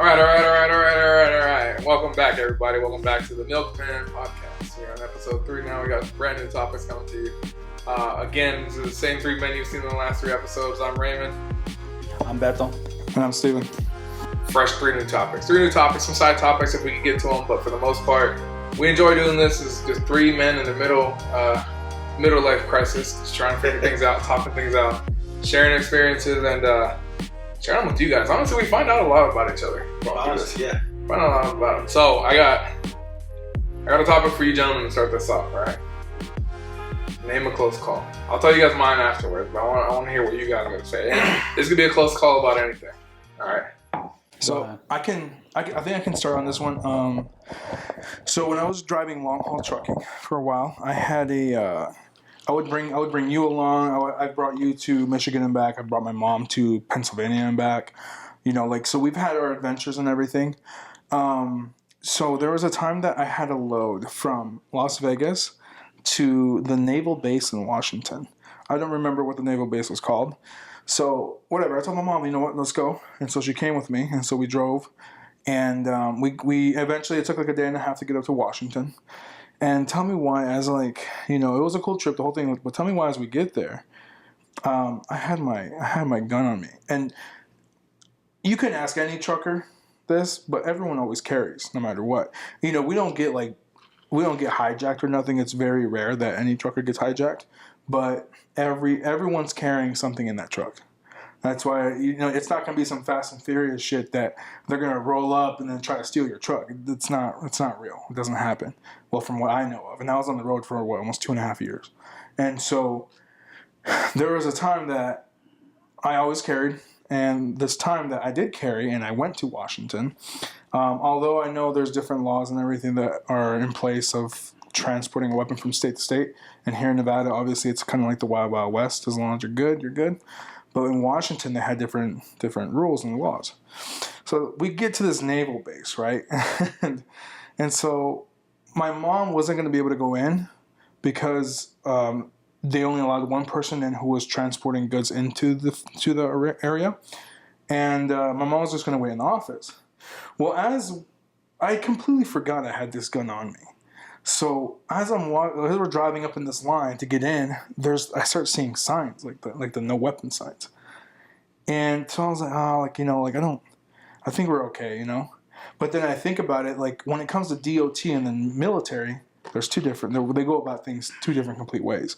All right. Welcome back, everybody. Welcome back to the Milkman Podcast. We're on episode 3 now. We got brand new topics coming to you. Again, this is the same 3 men you've seen in the last 3 episodes. I'm Raymond. I'm Beto. And I'm Steven. Fresh 3 new topics. 3 new topics, some side topics if we can get to them, but for the most part, we enjoy doing this. It's just 3 men in the middle life crisis, just trying to figure things out, talking things out, sharing experiences, and sharing them with you guys. Honestly, we find out a lot about each other. Honestly, yeah. Find out a lot about them. So I got a topic for you gentlemen to start this off, all right? Name a close call. I'll tell you guys mine afterwards, but I want to hear what you guys are going to say. This could be a close call about anything, all right? So I think I can start on this one. So when I was driving long haul trucking for a while, I had I would bring you along. I brought you to Michigan and back. I brought my mom to Pennsylvania and back. You know, so we've had our adventures and everything. So there was a time that I had a load from Las Vegas to the naval base in Washington. I don't remember what the naval base was called. So whatever, I told my mom, you know what, let's go. And so she came with me, and so we drove. And we eventually, it took like a day and a half to get up to Washington. And tell me why, as it was a cool trip, the whole thing. But tell me why, as we get there, I had my gun on me. And you can ask any trucker this, but everyone always carries, no matter what. You know, we don't get hijacked or nothing. It's very rare that any trucker gets hijacked, but everyone's carrying something in that truck. That's why, it's not going to be some Fast and Furious shit that they're going to roll up and then try to steal your truck. It's not real. It doesn't happen. Well, from what I know of. And I was on the road for, almost 2.5 years. And so there was a time that I always carried, and this time that I did carry and I went to Washington, although I know there's different laws and everything that are in place of transporting a weapon from state to state. And here in Nevada, obviously, it's kind of like the Wild Wild West. As long as you're good, you're good. But in Washington, they had different rules and laws. So we get to this naval base, right? and so my mom wasn't going to be able to go in because they only allowed one person in who was transporting goods into the area. And my mom was just going to wait in the office. Well, as I completely forgot I had this gun on me. So as we're driving up in this line to get in, I start seeing signs like the no weapon signs, and so I was like, I think we're okay, But then I think about it, like when it comes to DOT and the military, there's two different. They go about things 2 different complete ways,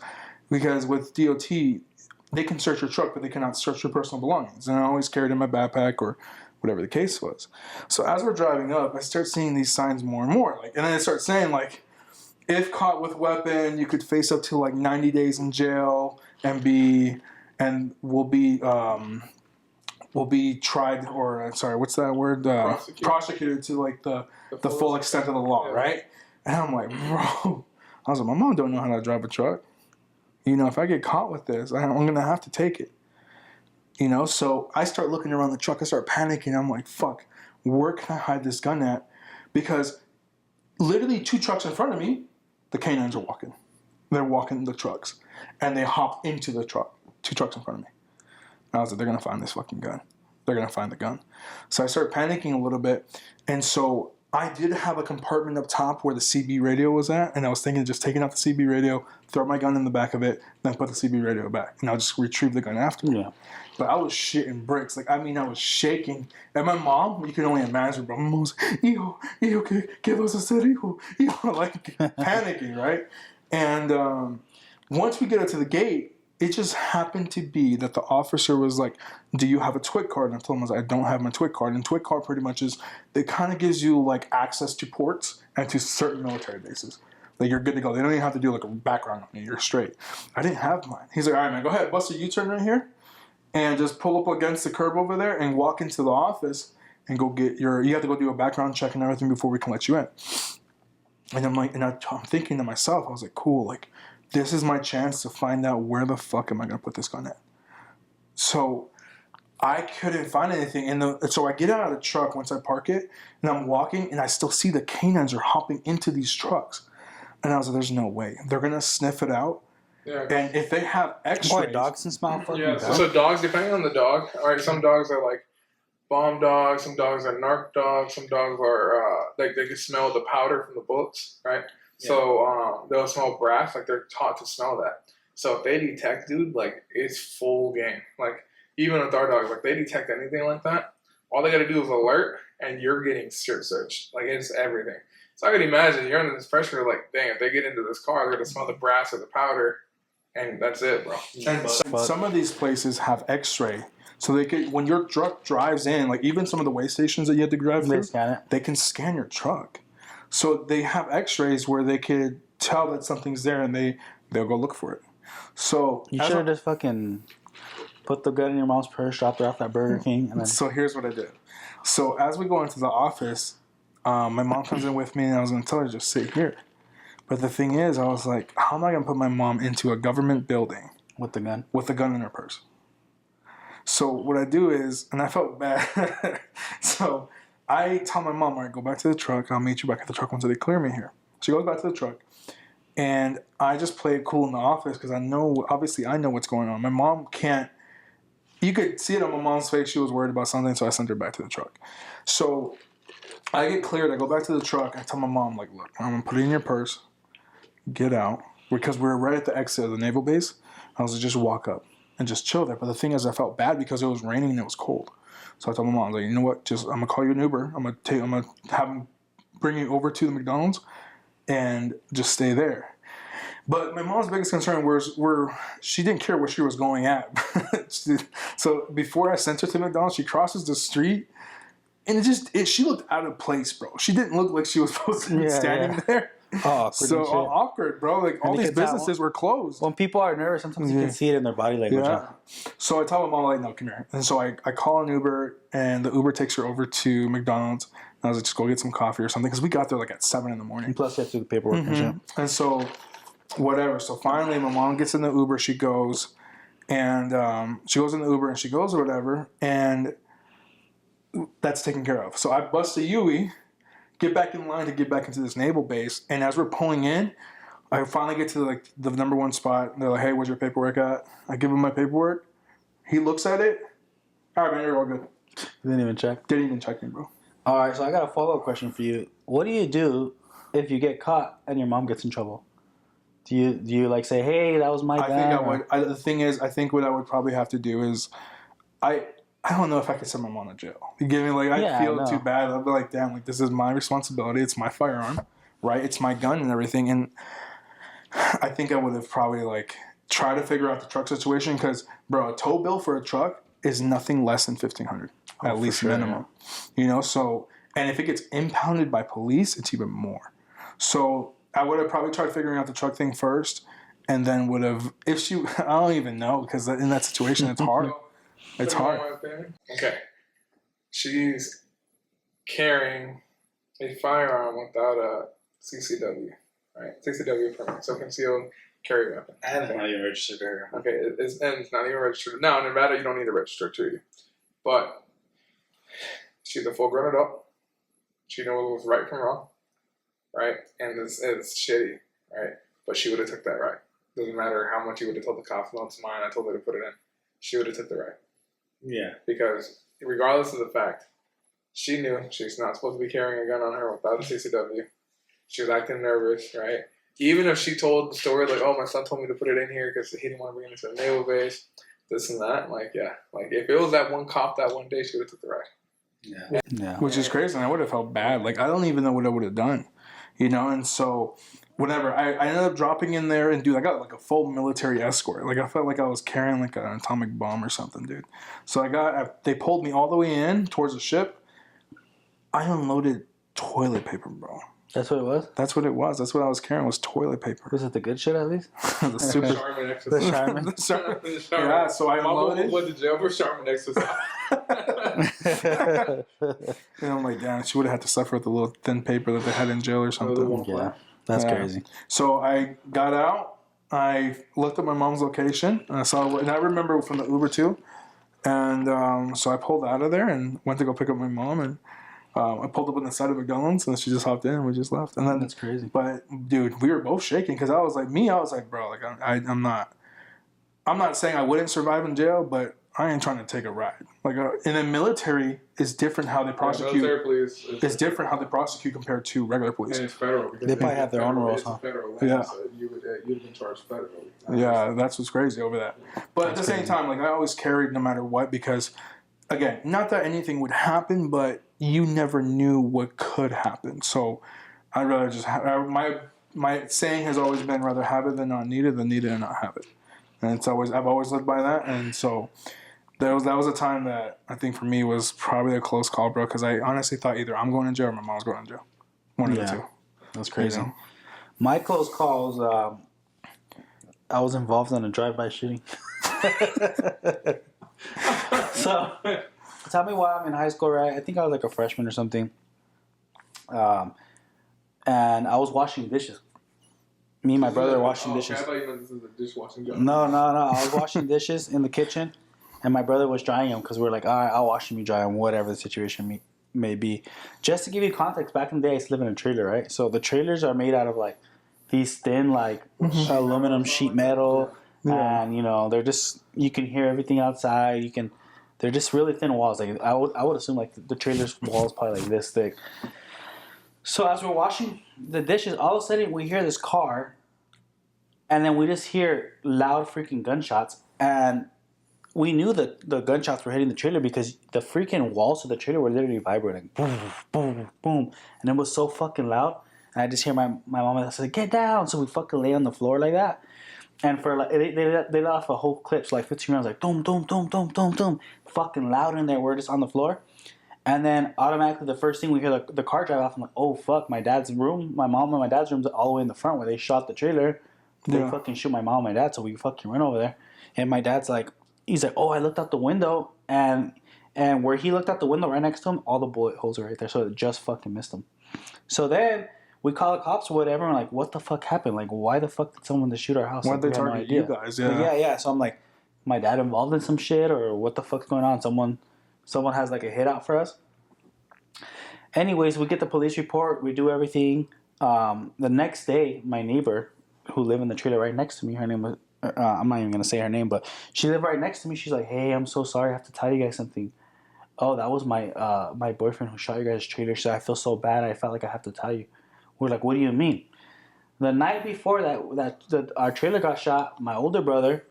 because with DOT they can search your truck, but they cannot search your personal belongings, and I always carried in my backpack or whatever the case was. So as we're driving up, I start seeing these signs more and more, and then it starts saying if caught with weapon, you could face up to 90 days in jail and will be tried, or what's that word? Prosecuted to the full extent of the law, right? And I'm like, bro, I was like, my mom don't know how to drive a truck. If I get caught with this, I'm gonna have to take it. So I start looking around the truck. I start panicking. I'm like, fuck, where can I hide this gun at? Because literally 2 trucks in front of me, the canines are walking. They're walking the trucks. And they hop into the truck. 2 trucks in front of me. And I was like, they're going to find this fucking gun. They're going to find the gun. So I started panicking a little bit. And so I did have a compartment up top where the CB radio was at. And I was thinking of just taking out the CB radio, throw my gun in the back of it, then put the CB radio back. And I'll just retrieve the gun after. Yeah. But I was shitting bricks. I was shaking. And my mom, you can only imagine, bro. My mom was, hijo, give us a set, hijo. Panicking, right? And once we get up to the gate, it just happened to be that the officer was like, do you have a TWIC card? And I told him, I don't have my TWIC card. And TWIC card pretty much is, it kind of gives you access to ports and to certain military bases. You're good to go. They don't even have to do a background on you. You're straight. I didn't have mine. He's like, all right, man, go ahead, bust a U-turn right here. And just pull up against the curb over there and walk into the office and go get you have to go do a background check and everything before we can let you in. And I'm I'm thinking to myself, I was like, cool, this is my chance to find out where the fuck am I going to put this gun at. So I couldn't find anything. And so I get out of the truck once I park it, and I'm walking, and I still see the canines are hopping into these trucks. And I was like, there's no way. They're going to sniff it out. Yeah. And if they have X-rays... Boy, dogs can smell fucking so dogs, depending on the dog, all right, some dogs are bomb dogs. Some dogs are narc dogs. Some dogs are like they can smell the powder from the bullets, right? Yeah. So they'll smell brass, like they're taught to smell that. So if they detect, dude, like it's full game. Like even with our dogs, like they detect anything like that, all they got to do is alert, and you're getting strip searched. Like it's everything. So I can imagine you're under this pressure. Like, dang, if they get into this car, they're gonna smell the brass or the powder, and that's it, bro. And some of these places have X-ray, so they could when your truck drives in, like even some of the weigh stations that you have to drive through, they can scan your truck. So they have X-rays where they could tell that something's there, and they'll go look for it. So you should have just fucking put the gun in your mom's purse, dropped her off at Burger King, and then. So here's what I did. So as we go into the office, my mom comes in with me, and I was going to tell her just sit here. But the thing is, I was like, how am I going to put my mom into a government building with the gun? With the gun in her purse. So what I do is, and I felt bad. So I tell my mom, all right, go back to the truck. I'll meet you back at the truck once they clear me here. She goes back to the truck. And I just play it cool in the office because obviously I know what's going on. My mom can't, you could see it on my mom's face. She was worried about something, so I sent her back to the truck. So I get cleared. I go back to the truck. I tell my mom, like, look, I'm going to put it in your purse. Get out. Because we were right at the exit of the naval base. I was like, just walk up and just chill there. But the thing is, I felt bad because it was raining and it was cold. So I told my mom, like, you know what? I'm going to call you an Uber. I'm going to have him bring you over to the McDonald's and just stay there. But my mom's biggest concern was she didn't care where she was going at. So before I sent her to McDonald's, she crosses the street, and she looked out of place, bro. She didn't look like she was supposed to be standing there. Oh, so awkward, bro. Like all these businesses were closed. When people are nervous, sometimes you can see it in their body language. Yeah. So I tell my mom, like, no, come here. And so I call an Uber, and the Uber takes her over to McDonald's. And I was like, just go get some coffee or something, because we got there like at 7 a.m. And plus, you have to do the paperwork and shit. And so, whatever. So finally, my mom gets in the Uber. She goes, and she goes in the Uber, and she goes or whatever, and that's taken care of. So I bust a Yui, get back in line to get back into this naval base, and as we're pulling in, I finally get to the number one spot. They're like, hey, where's your paperwork at? I give him my paperwork. He looks at it. All right, man, you're all good. Didn't even check? Didn't even check me, bro. All right, so I got a follow-up question for you. What do you do if you get caught and your mom gets in trouble? Do you like say, hey, that was my gun? I think I would. The thing is, I think what I would probably have to do is, I don't know if I could send my mom to jail. You get me? Like, I feel too bad. I'd be like, damn, like, this is my responsibility. It's my firearm, right? It's my gun and everything. And I think I would have probably, like, tried to figure out the truck situation because, bro, a tow bill for a truck is nothing less than $1,500, at least minimum. Yeah. You know, so, and if it gets impounded by police, it's even more. So I would have probably tried figuring out the truck thing first and then would have, I don't even know because in that situation, it's hard. It's hard. Okay. She's carrying a firearm without a CCW, right? CCW permit, so concealed carry weapon. And it's not even registered there. Okay, it's not even registered. Now, in Nevada, you don't need to register to you. But she's a full-grown adult. She knows what's right from wrong, right? And it's shitty, right? But she would have took that right. Doesn't matter how much you would have told the cops, no, it's mine, I told her to put it in. She would have took the right. Yeah. Because regardless of the fact, she knew she's not supposed to be carrying a gun on her without a CCW. She was acting nervous, right? Even if she told the story like, oh, my son told me to put it in here because he didn't want to bring it to the naval base, this and that, like, yeah. Like, if it was that one cop that one day, she would have took the ride. Yeah. Which is crazy, and I would have felt bad. Like, I don't even know what I would have done, you know? And so, whatever, I ended up dropping in there, and, dude, I got, like, a full military escort. Like, I felt like I was carrying, like, an atomic bomb or something, dude. So they pulled me all the way in towards the ship. I unloaded toilet paper, bro. That's what it was? That's what it was. That's what I was carrying was toilet paper. Was it the good shit at least? The super Charmin exercise. The Charmin. Yeah, so I unloaded. Went to jail for Charmin exercise. And I'm like, damn, she would have had to suffer with the little thin paper that they had in jail or something. Yeah, that's crazy. So I got out. I looked at my mom's location, and I remember from the Uber too. And so I pulled out of there and went to go pick up my mom, and I pulled up on the side of McDonald's, and she just hopped in, and we just left. And then that's crazy. But dude, we were both shaking because I was like, bro, like I'm not saying I wouldn't survive in jail, but I ain't trying to take a ride. Like in the military, it's different how they prosecute. Military police It's different how they prosecute compared to regular police. and it's federal. Because They probably have their own rules, it's a huh? federal land, Yeah. so you'd have been charged federally. Yeah, that's what's crazy over that. But at the same time, like I always carried no matter what because, again, not that anything would happen, but you never knew what could happen. So I'd rather just my saying has always been rather have it than not need it than need it and not have it. And I've always lived by that. And so that was a time that I think for me was probably a close call, bro. Because I honestly thought either I'm going to jail or my mom's going to jail. One of the two. That's crazy. You know? My close calls. I was involved in a drive-by shooting. So, tell me why I'm in high school, right? I think I was like a freshman or something. And I was washing dishes. Me and my brother were washing dishes. I thought you meant this is a dishwashing job. No. I was washing dishes in the kitchen, and my brother was drying them because we were like, all right, I'll wash them, you dry them, whatever the situation may be. Just to give you context, back in the day, I used to live in a trailer, right? So the trailers are made out of like these thin, like aluminum sheet metal, and they're just you can hear everything outside. They're just really thin walls. Like I would assume like the trailer's wall is probably like this thick. So as we're washing the dishes, all of a sudden we hear this car, and then we just hear loud freaking gunshots, and we knew that the gunshots were hitting the trailer because the freaking walls of the trailer were literally vibrating, boom, boom, boom, and it was so fucking loud. And I just hear my mom and I said, "Get down!" So we fucking lay on the floor like that, and for like they let off a whole clip, so like 15 rounds, like boom, boom, boom, boom, boom, boom, fucking loud in there. We're just on the floor. And then automatically the first thing we hear the car drive off. I'm like, oh fuck, my dad's room, my mom and my dad's room's all the way in the front where they shot the trailer. They fucking shoot my mom and my dad, so we fucking run over there. And my dad's like, he's like, oh, I looked out the window, and where he looked out the window right next to him, all the bullet holes are right there, so it just fucking missed him. So then we call the cops or whatever, and we're like, what the fuck happened? Like, why the fuck did someone just shoot our house? Why'd Like, they target you guys? Yeah. Yeah. So I'm like, my dad involved in some shit, or what the fuck's going on? Someone has like a hit out for us. Anyways, we get the police report. We do everything. The next day, my neighbor, who lived in the trailer right next to me, her name was, I'm not even going to say her name, but she lived right next to me. She's like, hey, I'm so sorry. I have to tell you guys something. Oh, that was my boyfriend who shot your guys' trailer. She said, I feel so bad. I felt like I have to tell you. We're like, what do you mean? The night before our trailer got shot, my older brother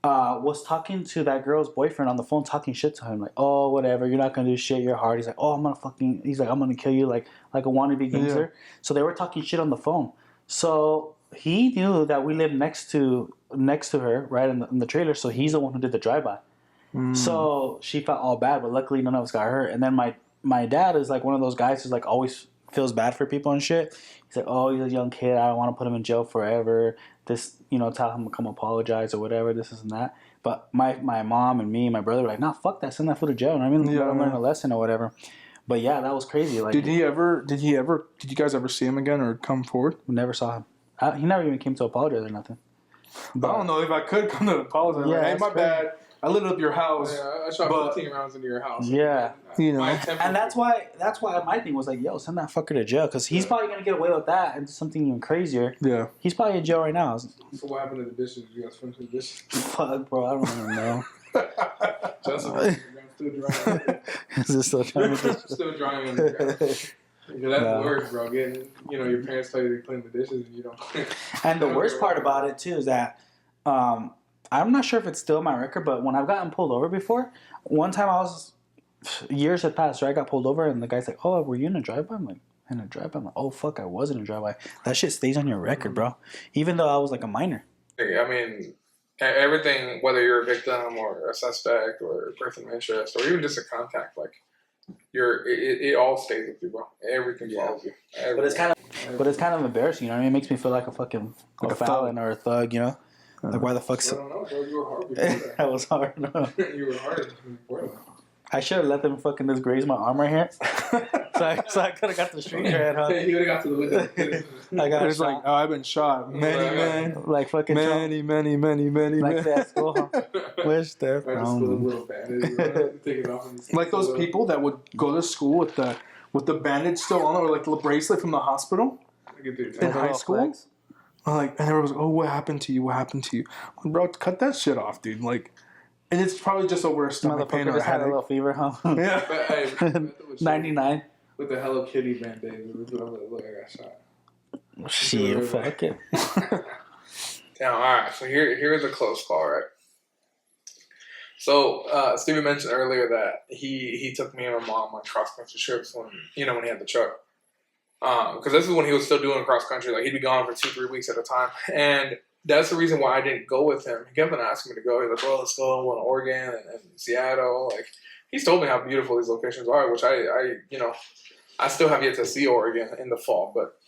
was talking to that girl's boyfriend on the phone, talking shit to him, like, oh, whatever, you're not gonna do shit, you're hard. He's like, oh, I'm gonna kill you, like a wannabe gangster. Yeah. So they were talking shit on the phone. So he knew that we lived next to her, right in the trailer. So he's the one who did the drive-by. So she felt all bad, but luckily none of us got hurt. And then my dad is like one of those guys who's like always feels bad for people and shit. He's like, oh, he's a young kid, I don't want to put him in jail forever. This, tell him to come apologize or whatever, this and that. But my mom and me and my brother were like, nah, fuck that, send that fool to jail. I mean, let him learn a lesson or whatever. But yeah, that was crazy. Like, did you guys ever see him again or come forward? We never saw him. He never even came to apologize or nothing. But I don't know if I could come to apologize. Yeah, like, hey, my bad. I lit up your house. Yeah, I shot 15 rounds into your house. Yeah, and that's why my thing was like, yo, send that fucker to jail because he's probably gonna get away with that and something even crazier. Yeah, he's probably in jail right now. So what happened to the dishes? You guys finished the dishes? Fuck, bro, I don't even know. Justin, still drying. Is it still drying? Still drying in the ground. That's the worst, bro. Getting, your parents tell you to clean the dishes and you don't clean. And the worst part about it too is that. I'm not sure if it's still my record, but when I've gotten pulled over before, one time years had passed, right? I got pulled over, and the guy's like, oh, were you in a drive-by? I'm like, in a drive-by? I'm like, oh, fuck, I was in a drive-by. That shit stays on your record, bro. Even though I was like a minor. I mean, everything, whether you're a victim or a suspect or a person of interest or even just a contact, like, it all stays with you, bro. Everything follows you. Everything. But it's kind of embarrassing, It makes me feel like a fucking, like a felon or a thug, Like, why the fuck? I don't know, bro. You were hard before that. I was hard. No. You were hard before that. I should have let them fucking just graze my arm right here. so I could have got the street cred, huh? You would have got to the window. I got It's like, oh, I've been shot. Many. Like fucking many. Like that school, huh? Where's that from? Like those people that would go to school with the bandage still on or like the bracelet from the hospital in high school. Like, and everyone was like, oh, what happened to you? What happened to you? Bro, cut that shit off, dude. Like, And it's probably just over a stomach pain Motherfucker or a just had a headache. little fever, huh? Yeah. But hey, 99. with the Hello Kitty band-aid, look, I got shot. Shit, fuck it. Damn, all right. So here's a close call, right? So Steven mentioned earlier that he took me and my mom on cross country trips when he had the truck. Because this is when he was still doing cross country. Like he'd be gone for 2-3 weeks at a time, and that's the reason why I didn't go with him. He kept on asking me to go. He's like, "Bro, let's go. I want Oregon and Seattle." Like he's told me how beautiful these locations are, which I still have yet to see Oregon in the fall, but.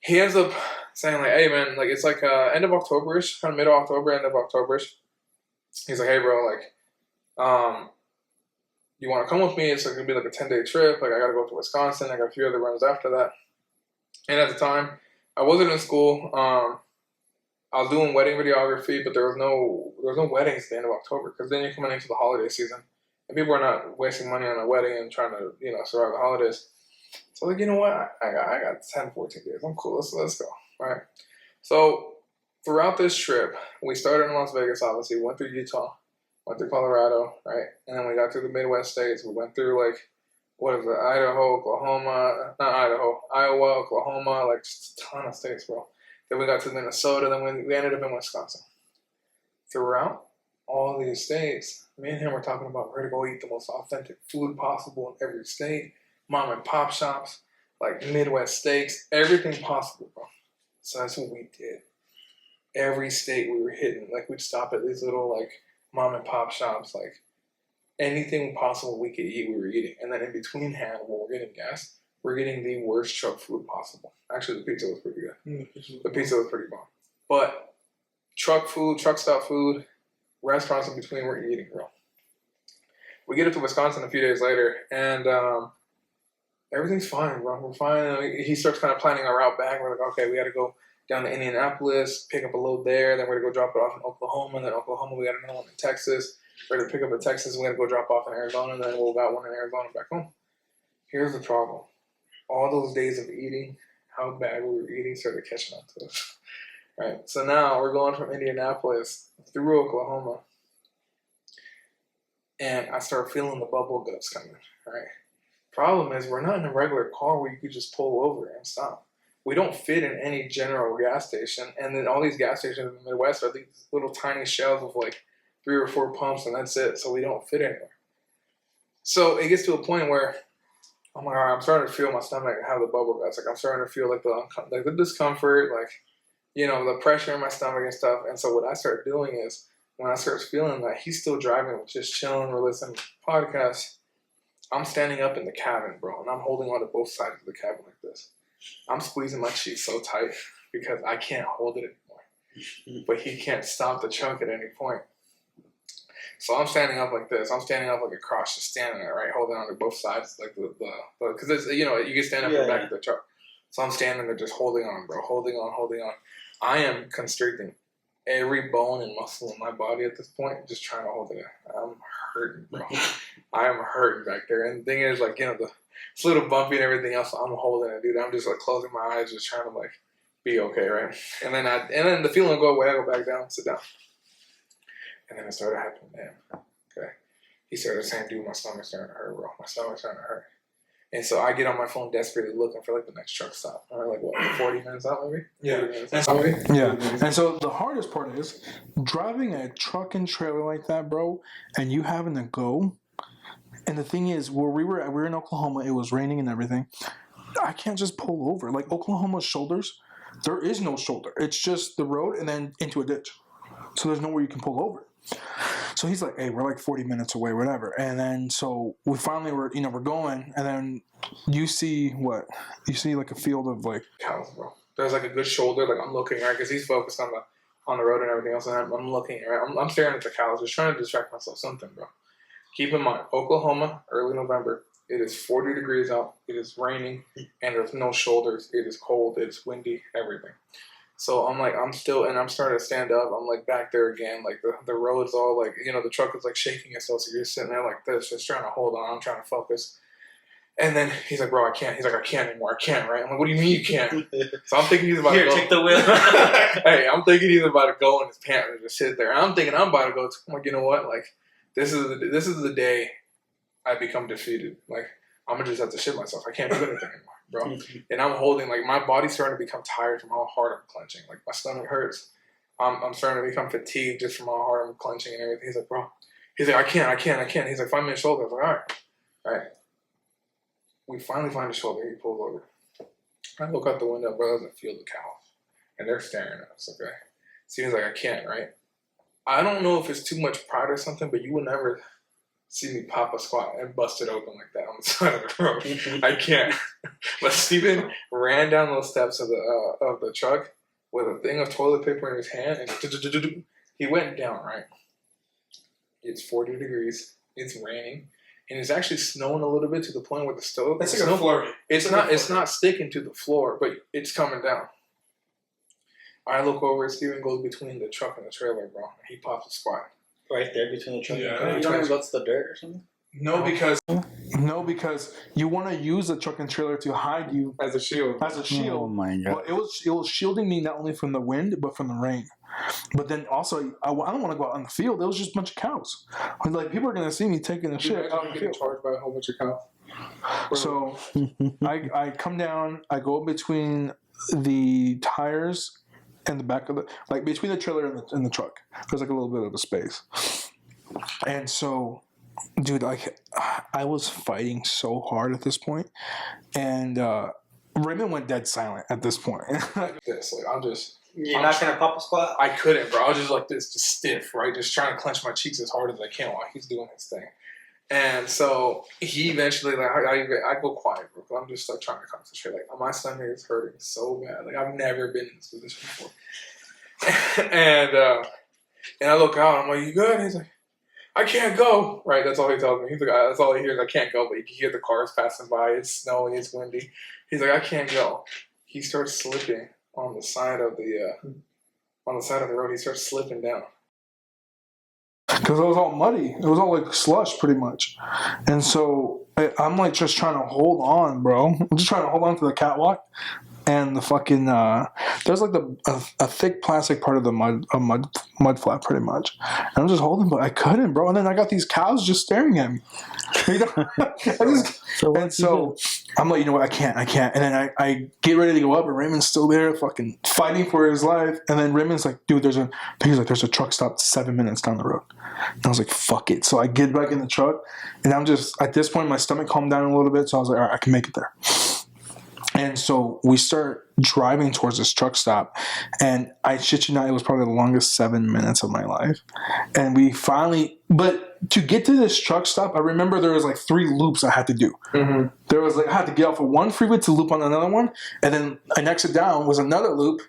He ends up saying like, "Hey man, like it's like end of Octoberish, kind of middle October, end of Octoberish." He's like, "Hey bro, like, you want to come with me? It's like gonna be like a 10-day trip. Like I gotta go to Wisconsin. I got a few other runs after that." And at the time, I wasn't in school. I was doing wedding videography, but there was no weddings at the end of October because then you're coming into the holiday season, and people are not wasting money on a wedding and trying to survive the holidays. So like, you know what? I got 10, 14 days. I'm cool. Let's go. Right. So throughout this trip, we started in Las Vegas, obviously, went through Utah, went through Colorado, right? And then we got through the Midwest states. We went through like, what is it? Iowa, Oklahoma, like just a ton of states, bro. Then we got to Minnesota, then we ended up in Wisconsin. Throughout all these states, me and him were talking about where to go eat the most authentic food possible in every state. Mom and pop shops, like Midwest steaks, everything possible, bro. So that's what we did. Every state we were hitting, like we'd stop at these little like mom and pop shops, like anything possible we could eat, we were eating. And then in between hand, while we're getting gas, we're getting the worst truck food possible. Actually, the pizza was pretty good. The pizza was pretty bomb. But truck stop food, restaurants in between, we're eating, bro. We get up to Wisconsin a few days later, and everything's fine, bro. We're fine. He starts kind of planning our route back. We're like, okay, we got to go down to Indianapolis, pick up a load there. Then we're going to go drop it off in Oklahoma. And then Oklahoma, we got another one in Texas. We're going to pick up in Texas. We're going to go drop off in Arizona. And then we'll got one in Arizona back home. Here's the problem. All those days of eating, how bad we were eating started catching up to us. Right? So now we're going from Indianapolis through Oklahoma. And I start feeling the bubble guts coming, right? Problem is, we're not in a regular car where you could just pull over and stop. We don't fit in any general gas station, and then all these gas stations in the Midwest are these little tiny shells with like 3 or 4 pumps, and that's it. So we don't fit anywhere. So it gets to a point where I'm like, all right, I'm starting to feel my stomach have the bubble guts. Like I'm starting to feel like the discomfort, like the pressure in my stomach and stuff. And so what I start doing is when I start feeling that he's still driving, just chilling, we're listening to podcasts. I'm standing up in the cabin, bro, and I'm holding on to both sides of the cabin like this. I'm squeezing my cheeks so tight because I can't hold it anymore. But he can't stop the truck at any point. So I'm standing up like this. I'm standing up like a cross, just standing there, right, holding on to both sides, like because it's you can stand up in the back of the truck. So I'm standing there just holding on, bro, holding on. I am constricting every bone and muscle in my body at this point, just trying to hold it in. I'm hurting, bro. I am hurting back there. And the thing is, like, it's a little bumpy and everything else. So I'm holding it, dude. I'm just like closing my eyes, just trying to like be okay, right? And then the feeling will go away. I go back down, sit down. And then it started happening, man. Okay. He started saying, dude, my stomach's starting to hurt, bro. My stomach's starting to hurt. And so I get on my phone desperately looking for like the next truck stop. Like what, 40 minutes out maybe? Yeah. And so the hardest part is driving a truck and trailer like that, bro, and you having to go. And the thing is, where we were in Oklahoma, it was raining and everything. I can't just pull over. Like Oklahoma's shoulders, there is no shoulder. It's just the road and then into a ditch. So there's nowhere you can pull over. So he's like, hey, we're like 40 minutes away, whatever. And then so we finally we're going, and then you see what? You see like a field of like cows, bro. There's like a good shoulder, like I'm looking, right? Because he's focused on the road and everything else, and I'm looking, right? I'm staring at the cows, just trying to distract myself something, bro. Keep in mind, Oklahoma, early November, it is 40 degrees out, it is raining, and there's no shoulders, it is cold, it's windy, everything. So I'm like, I'm starting to stand up. I'm like back there again. Like the road's all like, the truck is like shaking itself. So you're sitting there like this, just trying to hold on. I'm trying to focus. And then he's like, bro, I can't. He's like, I can't anymore. I can't, right? I'm like, what do you mean you can't? So I'm thinking he's about to go. Take the wheel. Hey, I'm thinking he's about to go in his pants and just sit there. And I'm thinking I'm about to go. I'm like, you know what? Like, this is the day I become defeated. Like, I'm gonna just have to shit myself. I can't do anything anymore, bro. And I'm holding, like, my body's starting to become tired from how hard I'm clenching. Like, my stomach hurts. I'm starting to become fatigued just from how hard I'm clenching and everything. He's like, bro. He's like, I can't. He's like, find me a shoulder. I was like, all right. We finally find a shoulder. He pulls over. I look out the window, bro. There's a field of cows. And they're staring at us, okay? Seems like I can't, right? I don't know if it's too much pride or something, but you would never see me pop a squat and bust it open like that on the side of the road. I can't. But Steven ran down those steps of the truck with a thing of toilet paper in his hand, and he went down, right? It's 40 degrees. It's raining. And it's actually snowing a little bit to the point where the stove. That's like a flurry. It's not sticking to the floor, but it's coming down. I look over, Steven goes between the truck and the trailer, bro. And he pops a squat. Right there between the truck and the Yeah. trailer. You don't even go to the dirt or something? No, because you want to use the truck and trailer to hide you As a shield. as a shield. Oh my god. Well, it was shielding me not only from the wind but from the rain. But then also, I don't want to go out on the field. It was just a bunch of cows. Like, people are gonna see me taking a shit out in the getting field. charged by a whole bunch of cows. So I come down. I go between the tires and the back of the, like, between the trailer and the truck. There's like a little bit of a space. And so, dude, like, I was fighting so hard at this point, and Raymond went dead silent at this point. This, like, I'm just. You're not going to pop a squat? I couldn't, bro. I was just like this, just stiff, right? Just trying to clench my cheeks as hard as I can while he's doing his thing. And so he eventually, like, I go quiet, bro. 'Cause I'm just like trying to concentrate. Like, my stomach is hurting so bad. Like, I've never been in this position before. and I look out. I'm like, you good? He's like, I can't go. Right? That's all he tells me. He's like, that's all he hears. I can't go. But you can hear the cars passing by. It's snowing. It's windy. He's like, I can't go. He starts slipping on the side of the road. He starts slipping down. Because it was all muddy. It was all like slush, pretty much. And so I'm like just trying to hold on, bro. I'm just trying to hold on to the catwalk. And the fucking there's like a thick plastic part of the mud flap, pretty much. And I'm just holding, but I couldn't, bro. And then I got these cows just staring at me. So I'm like, you know what? I can't. And then I get ready to go up, and Raymond's still there, fucking fighting for his life. And then Raymond's like, dude, there's a truck stop 7 minutes down the road. And I was like, fuck it. So I get back in the truck, and I'm just, at this point, my stomach calmed down a little bit. So I was like, all right, I can make it there. And so we start driving towards this truck stop, and I shit you not, it was probably the longest 7 minutes of my life. And we finally, but to get to this truck stop, I remember there was like 3 loops I had to do. Mm-hmm. There was like, I had to get off of one freeway to loop on another one, and then an exit down was another loop,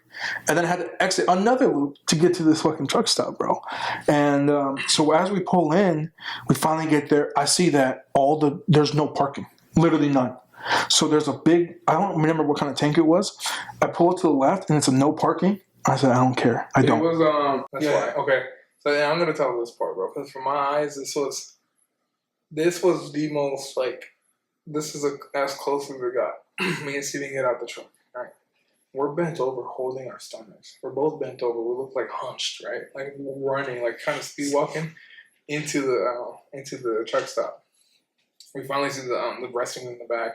and then I had to exit another loop to get to this fucking truck stop, bro. And so as we pull in, we finally get there. I see that there's no parking, literally none. So there's a big, I don't remember what kind of tank it was. I pull it to the left, and it's a no parking. I said, I don't care. I don't. It was, that's why. Okay. So yeah, I'm going to tell this part, bro. Because from my eyes, this was the most, like, this is as close as we got. Me and Steven get out the truck, right? We're bent over holding our stomachs. We're both bent over. We look like hunched, right? Like running, like kind of speed walking into the truck stop. We finally see the restroom in the back.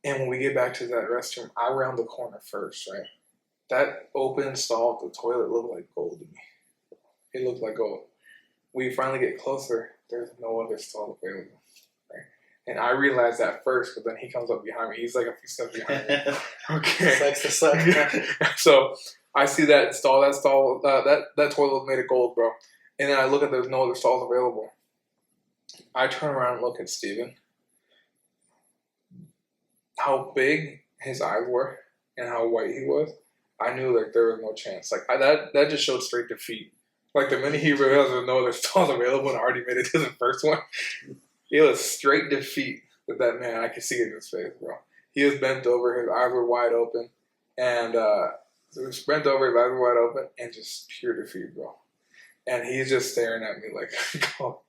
And when we get back to that restroom, I round the corner first, right? That open stall, the toilet looked like gold to me. It looked like gold. We finally get closer. There's no other stall available, right? And I realized that first, but then he comes up behind me. He's like a few steps behind me. Okay. Sucks to suck. So I see that stall. That toilet was made of gold, bro. And then I look at there's no other stalls available. I turn around and look at Steven. How big his eyes were and how white he was, I knew like there was no chance. Like that just showed straight defeat. Like the minute he realized there was no other stalls available and already made it to the first one, it was straight defeat with that man. I could see it in his face, bro. He was bent over, his eyes were wide open, and he was bent over, his eyes were wide open, and just pure defeat, bro. And he's just staring at me like, oh,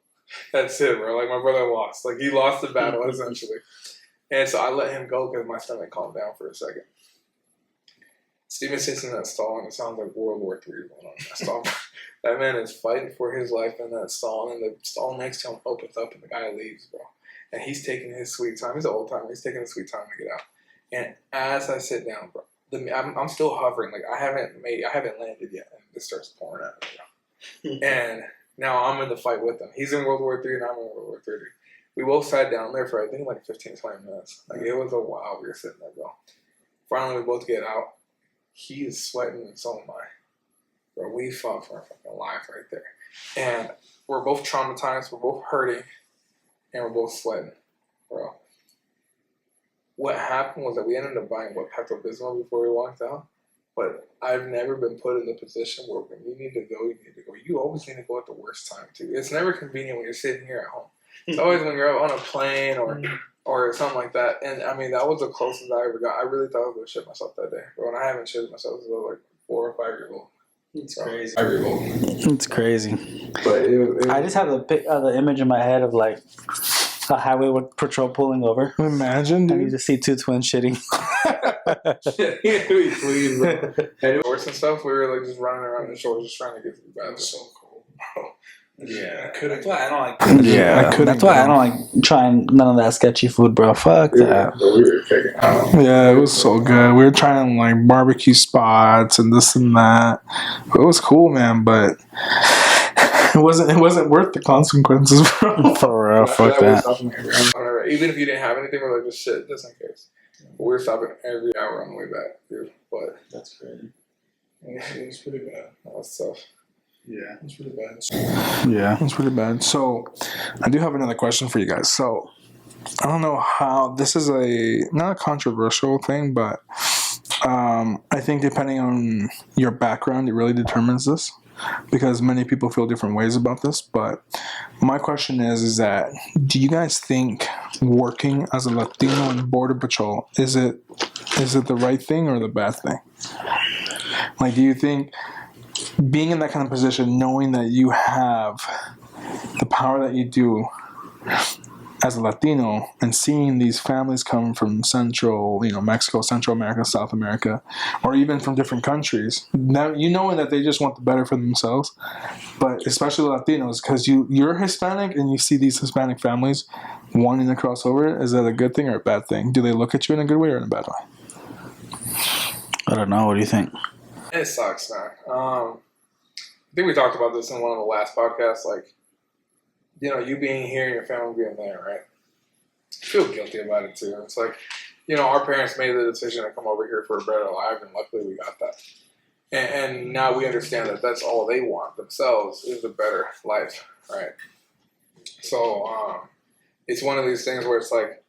that's it, bro. Like my brother lost. Like he lost the battle essentially. And so I let him go because my stomach calmed down for a second. Steven sits in that stall, and it sounds like World War III going on in that stall. That man is fighting for his life in that stall, and the stall next to him opens up, and the guy leaves, bro. And he's taking his sweet time. He's an old timer. He's taking his sweet time to get out. And as I sit down, bro, I'm still hovering. Like I haven't landed yet, and it starts pouring out. And now I'm in the fight with him. He's in World War III, and I'm in World War III. We both sat down there for I think like 15, 20 minutes. Like it was a while we were sitting there, bro. Finally, we both get out. He is sweating, and so am I. Bro, we fought for our fucking life right there. And we're both traumatized, we're both hurting, and we're both sweating, bro. What happened was that we ended up buying Pepto-Bismol before we walked out. But I've never been put in the position where when you need to go, you need to go. You always need to go at the worst time, too. It's never convenient when you're sitting here at home. It's always when you're on a plane or something like that. And, I mean, that was the closest I ever got. I really thought I was going to shit myself that day. But when I haven't shit myself since I was like 4 or 5 years old. It's crazy. 5 years old. It's crazy. But I just have the image in my head of like a highway with patrol pulling over. Imagine, And you dude. just see two twins shitting. please, bro. And horse and stuff, we were like just running around the shore just trying to get to the bathroom. so cold, bro. Yeah, I couldn't. that's why I don't like. Yeah, I couldn't That's why go. I don't like trying none of that sketchy food, bro. Fuck that. But we were checking out. Yeah, it was so good. We were trying like barbecue spots and this and that. It was cool, man, but it wasn't worth the consequences, bro. For real, fuck was that. stopping every hour. Even if you didn't have anything, we're like, just shit, just in case. But we were stopping every hour on the way back, dude. But That's crazy. It was pretty bad. that was tough. Yeah, it was pretty bad. Yeah, it was pretty bad. So, I do have another question for you guys. So, I don't know how this is not a controversial thing, but I think depending on your background, it really determines this because many people feel different ways about this. But my question is that do you guys think working as a Latino in Border Patrol is it the right thing or the bad thing? Like, do you think being in that kind of position, knowing that you have the power that you do as a Latino and seeing these families come from Mexico, Central America, South America, or even from different countries, now you knowing that they just want the better for themselves, but especially Latinos, because you're Hispanic and you see these Hispanic families wanting to cross over, is that a good thing or a bad thing? Do they look at you in a good way or in a bad way? I don't know. What do you think? It sucks, man. I think we talked about this in one of the last podcasts. Like, you being here and your family being there, right? I feel guilty about it too. It's like, our parents made the decision to come over here for a better life, and luckily we got that. And now we understand that that's all they want themselves is a better life, right? So it's one of these things where it's like,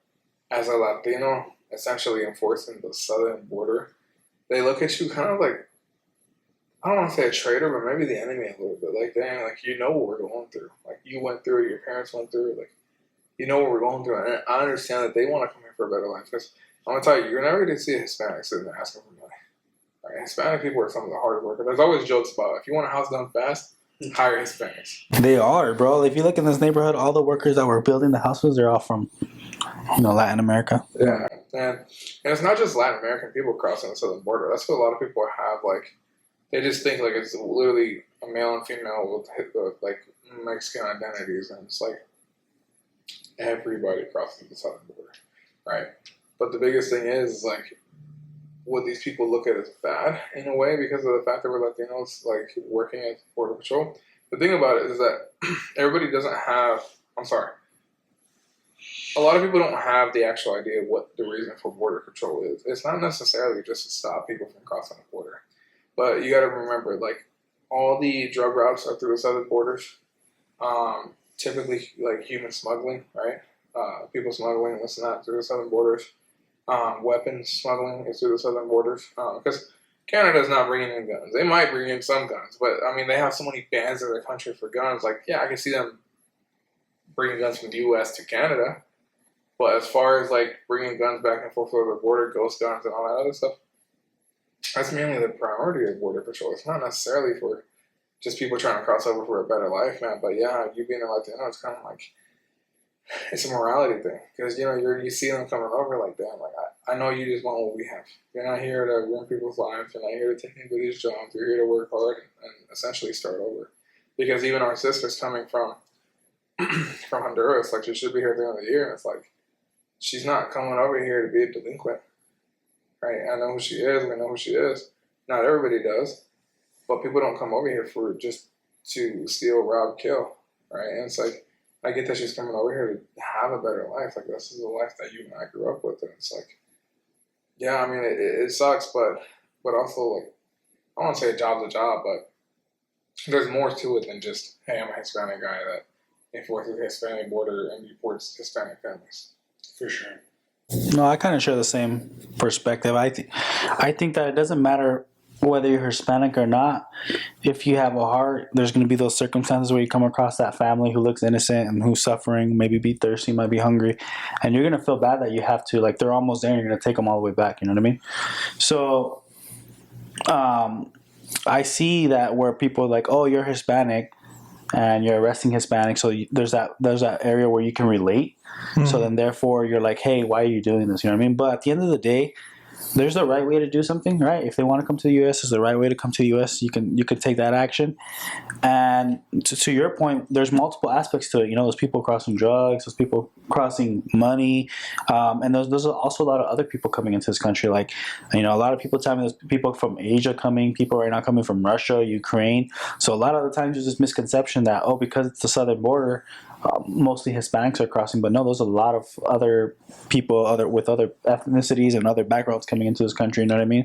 as a Latino, essentially enforcing the southern border, they look at you kind of like, I don't want to say a traitor, but maybe the enemy a little bit. Like, dang, like, what we're going through. Like, you went through it, your parents went through it. Like, what we're going through. And I understand that they want to come here for a better life. Because I'm going to tell you, you're never going to see a Hispanic sitting there asking for money. Right? Hispanic people are some of the hardest workers. There's always jokes about, if you want a house done fast, hire Hispanics. They are, bro. If you look in this neighborhood, all the workers that were building the houses, they're all from, Latin America. Yeah. And it's not just Latin American people crossing the southern border. That's what a lot of people have, like, they just think like it's literally a male and female with like Mexican identities, and it's like everybody crosses the southern border, right? But the biggest thing is like what these people look at as bad in a way because of the fact that we're Latinos, like working at Border Patrol. The thing about it is that everybody doesn't have. A lot of people don't have the actual idea of what the reason for Border Patrol is. It's not necessarily just to stop people from crossing the border. But you got to remember, like, all the drug routes are through the southern borders. Typically, like, human smuggling, right? People smuggling, this and that, through the southern borders. Weapons smuggling is through the southern borders. Because Canada's not bringing in guns. They might bring in some guns, but, I mean, they have so many bans in their country for guns. Like, yeah, I can see them bringing guns from the U.S. to Canada. But as far as, like, bringing guns back and forth over the border, ghost guns and all that other stuff, that's mainly the priority of Border Patrol. It's not necessarily for just people trying to cross over for a better life, man. But yeah, you being a Latino, it's kind of like it's a morality thing because you see them coming over like damn, like I know you just want what we have. You're not here to ruin people's lives. You're not here to take anybody's jobs. You're here to work hard and essentially start over. Because even our sister's coming from from Honduras, like she should be here at the end of the year, and it's like she's not coming over here to be a delinquent, right? I know who she is. We know who she is. Not everybody does, but people don't come over here for just to steal, rob, kill, right? And it's like I get that she's coming over here to have a better life. Like this is the life that you and I grew up with, and it's like, yeah, I mean it sucks, but also like I don't want to say a job's a job, but there's more to it than just hey, I'm a Hispanic guy that enforces the Hispanic border and deports Hispanic families. For sure. No, I kind of share the same perspective. I think that it doesn't matter whether you're Hispanic or not. If you have a heart, there's going to be those circumstances where you come across that family who looks innocent and who's suffering, maybe be thirsty, might be hungry, and you're going to feel bad that you have to, like, they're almost there and you're going to take them all the way back. You know what I mean? So, I see that where people are like, oh, you're Hispanic and you're arresting Hispanics, so there's that area where you can relate. Mm-hmm. So then therefore you're like, hey, why are you doing this? You know what I mean? But at the end of the day, there's the right way to do something, right? If they want to come to the U.S., it's the right way to come to the U.S. You can take that action. And to your point, there's multiple aspects to it. You know, there's people crossing drugs, there's people crossing money, and there's also a lot of other people coming into this country. Like, you know, a lot of people tell me there's people from Asia coming, people right now coming from Russia, Ukraine. So a lot of the times there's this misconception that, oh, because it's the southern border, mostly Hispanics are crossing, but no, there's a lot of other people with other ethnicities and other backgrounds coming into this country, you know what I mean?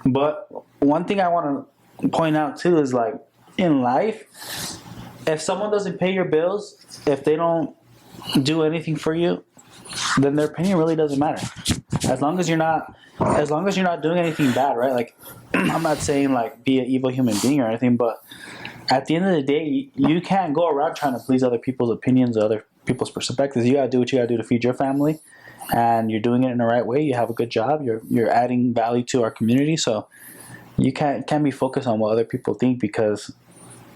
But one thing I want to point out too is, like, in life, if someone doesn't pay your bills, if they don't do anything for you, then their opinion really doesn't matter. As long as you're not doing anything bad, right? Like, I'm not saying like be an evil human being or anything, but at the end of the day, you can't go around trying to please other people's opinions or other people's perspectives. You gotta do what you gotta do to feed your family, and you're doing it in the right way. You have a good job. You're adding value to our community, so you can't be focused on what other people think, because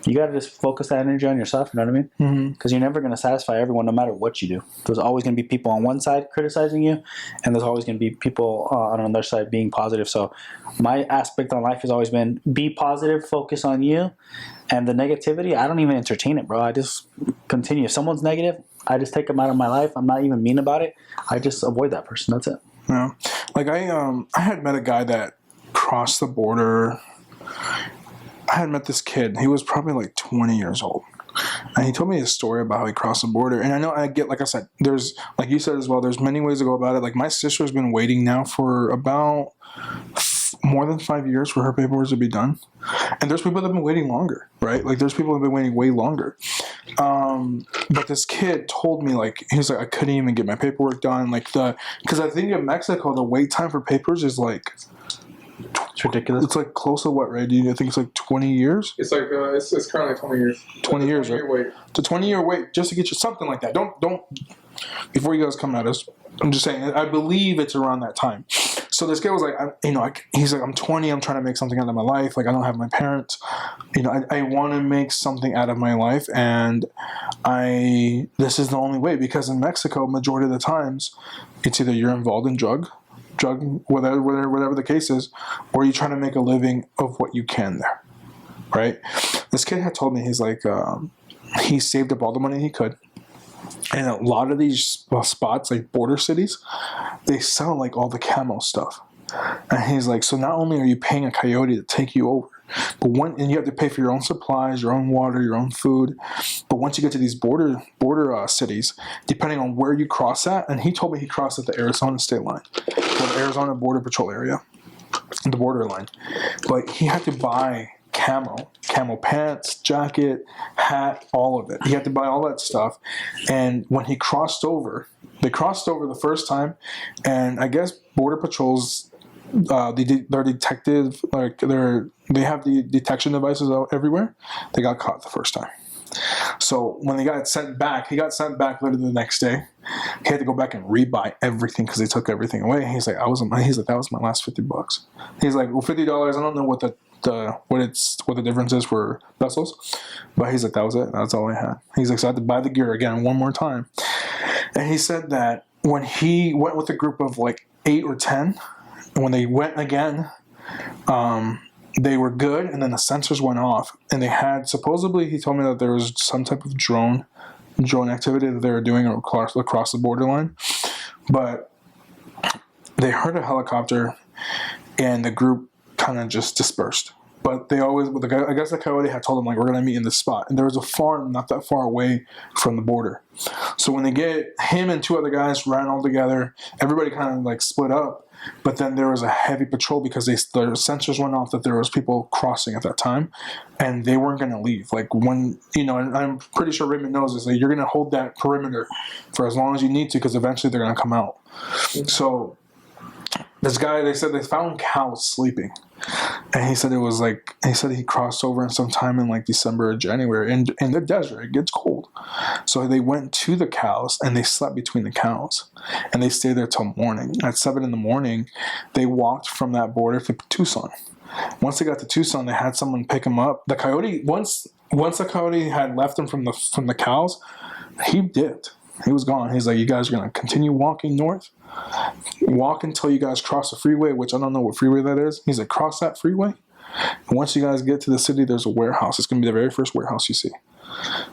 you gotta just focus that energy on yourself. You know what I mean? Because you're never gonna satisfy everyone, no matter what you do. There's always gonna be people on one side criticizing you, and there's always gonna be people on another side being positive. So my aspect on life has always been be positive, focus on you. And the negativity, I don't even entertain it, bro. I just continue. If someone's negative, I just take them out of my life. I'm not even mean about it. I just avoid that person. That's it. Yeah. Like I had met a guy that crossed the border. I had met this kid. He was probably like 20 years old. And he told me a story about how he crossed the border. And I know, like I said, there's, like you said as well, there's many ways to go about it. Like, my sister's been waiting now for about more than 5 years for her paperwork to be done. And there's people that have been waiting longer, right? Like, there's people that have been waiting way longer. But this kid told me, like, he was like, I couldn't even get my paperwork done. Like, because I think in Mexico, the wait time for papers is like, it's ridiculous. It's like close to what, right? I think it's like 20 years? It's like, it's currently 20 years. 20 years, right? Wait. It's a 20-year wait just to get you something like that. Don't, before you guys come at us, I'm just saying, I believe it's around that time. So this kid was like, he's like, I'm 20, I'm trying to make something out of my life. Like, I don't have my parents. You know, I want to make something out of my life, and this is the only way, because in Mexico, majority of the times, it's either you're involved in drug, whatever the case is, or you try to make a living of what you can there, right? This kid had told me, he's like, he saved up all the money he could, and a lot of these spots, like border cities, they sell like all the camo stuff. And he's like, so not only are you paying a coyote to take you over, and you have to pay for your own supplies, your own water, your own food. But once you get to these border cities, depending on where you cross at, and he told me he crossed at the Arizona state line, or the Arizona Border Patrol area, the border line. But he had to buy camo pants, jacket, hat, all of it. He had to buy all that stuff. And when he crossed over, they crossed over the first time, and I guess border patrols, they're detective, like they have the detection devices out everywhere. They got caught the first time. So when he got sent back literally the next day. He had to go back and rebuy everything because they took everything away. He's like, that was my last $50. He's like, well, $50. I don't know what the difference is for pesos, but he's like, that was it. That's all I had. He's like, so I had to buy the gear again one more time. And he said that when he went with a group of like 8 or 10, and when they went again, they were good, and then the sensors went off. And they had, supposedly, he told me that there was some type of drone activity that they were doing across the borderline. But they heard a helicopter, and the group kind of just dispersed. But they always, I guess the coyote had told them, like, we're going to meet in this spot. And there was a farm not that far away from the border. So when they get, him and 2 other guys ran all together, everybody kind of like split up. But then there was a heavy patrol because their sensors went off that there was people crossing at that time. And they weren't going to leave. Like when, and I'm pretty sure Raymond knows this, like you're going to hold that perimeter for as long as you need to because eventually they're going to come out. So this guy, they said they found cows sleeping. And he said he crossed over in sometime in like December or January in the desert. It gets cold. So they went to the cows and they slept between the cows. And they stayed there till morning. At 7 a.m, they walked from that border to Tucson. Once they got to Tucson, they had someone pick them up. The coyote, once the coyote had left them from the cows, he dipped. He was gone. He's like, you guys are going to continue walking north? Walk until you guys cross the freeway, which I don't know what freeway that is. He's like, cross that freeway. And once you guys get to the city, there's a warehouse. It's going to be the very first warehouse you see.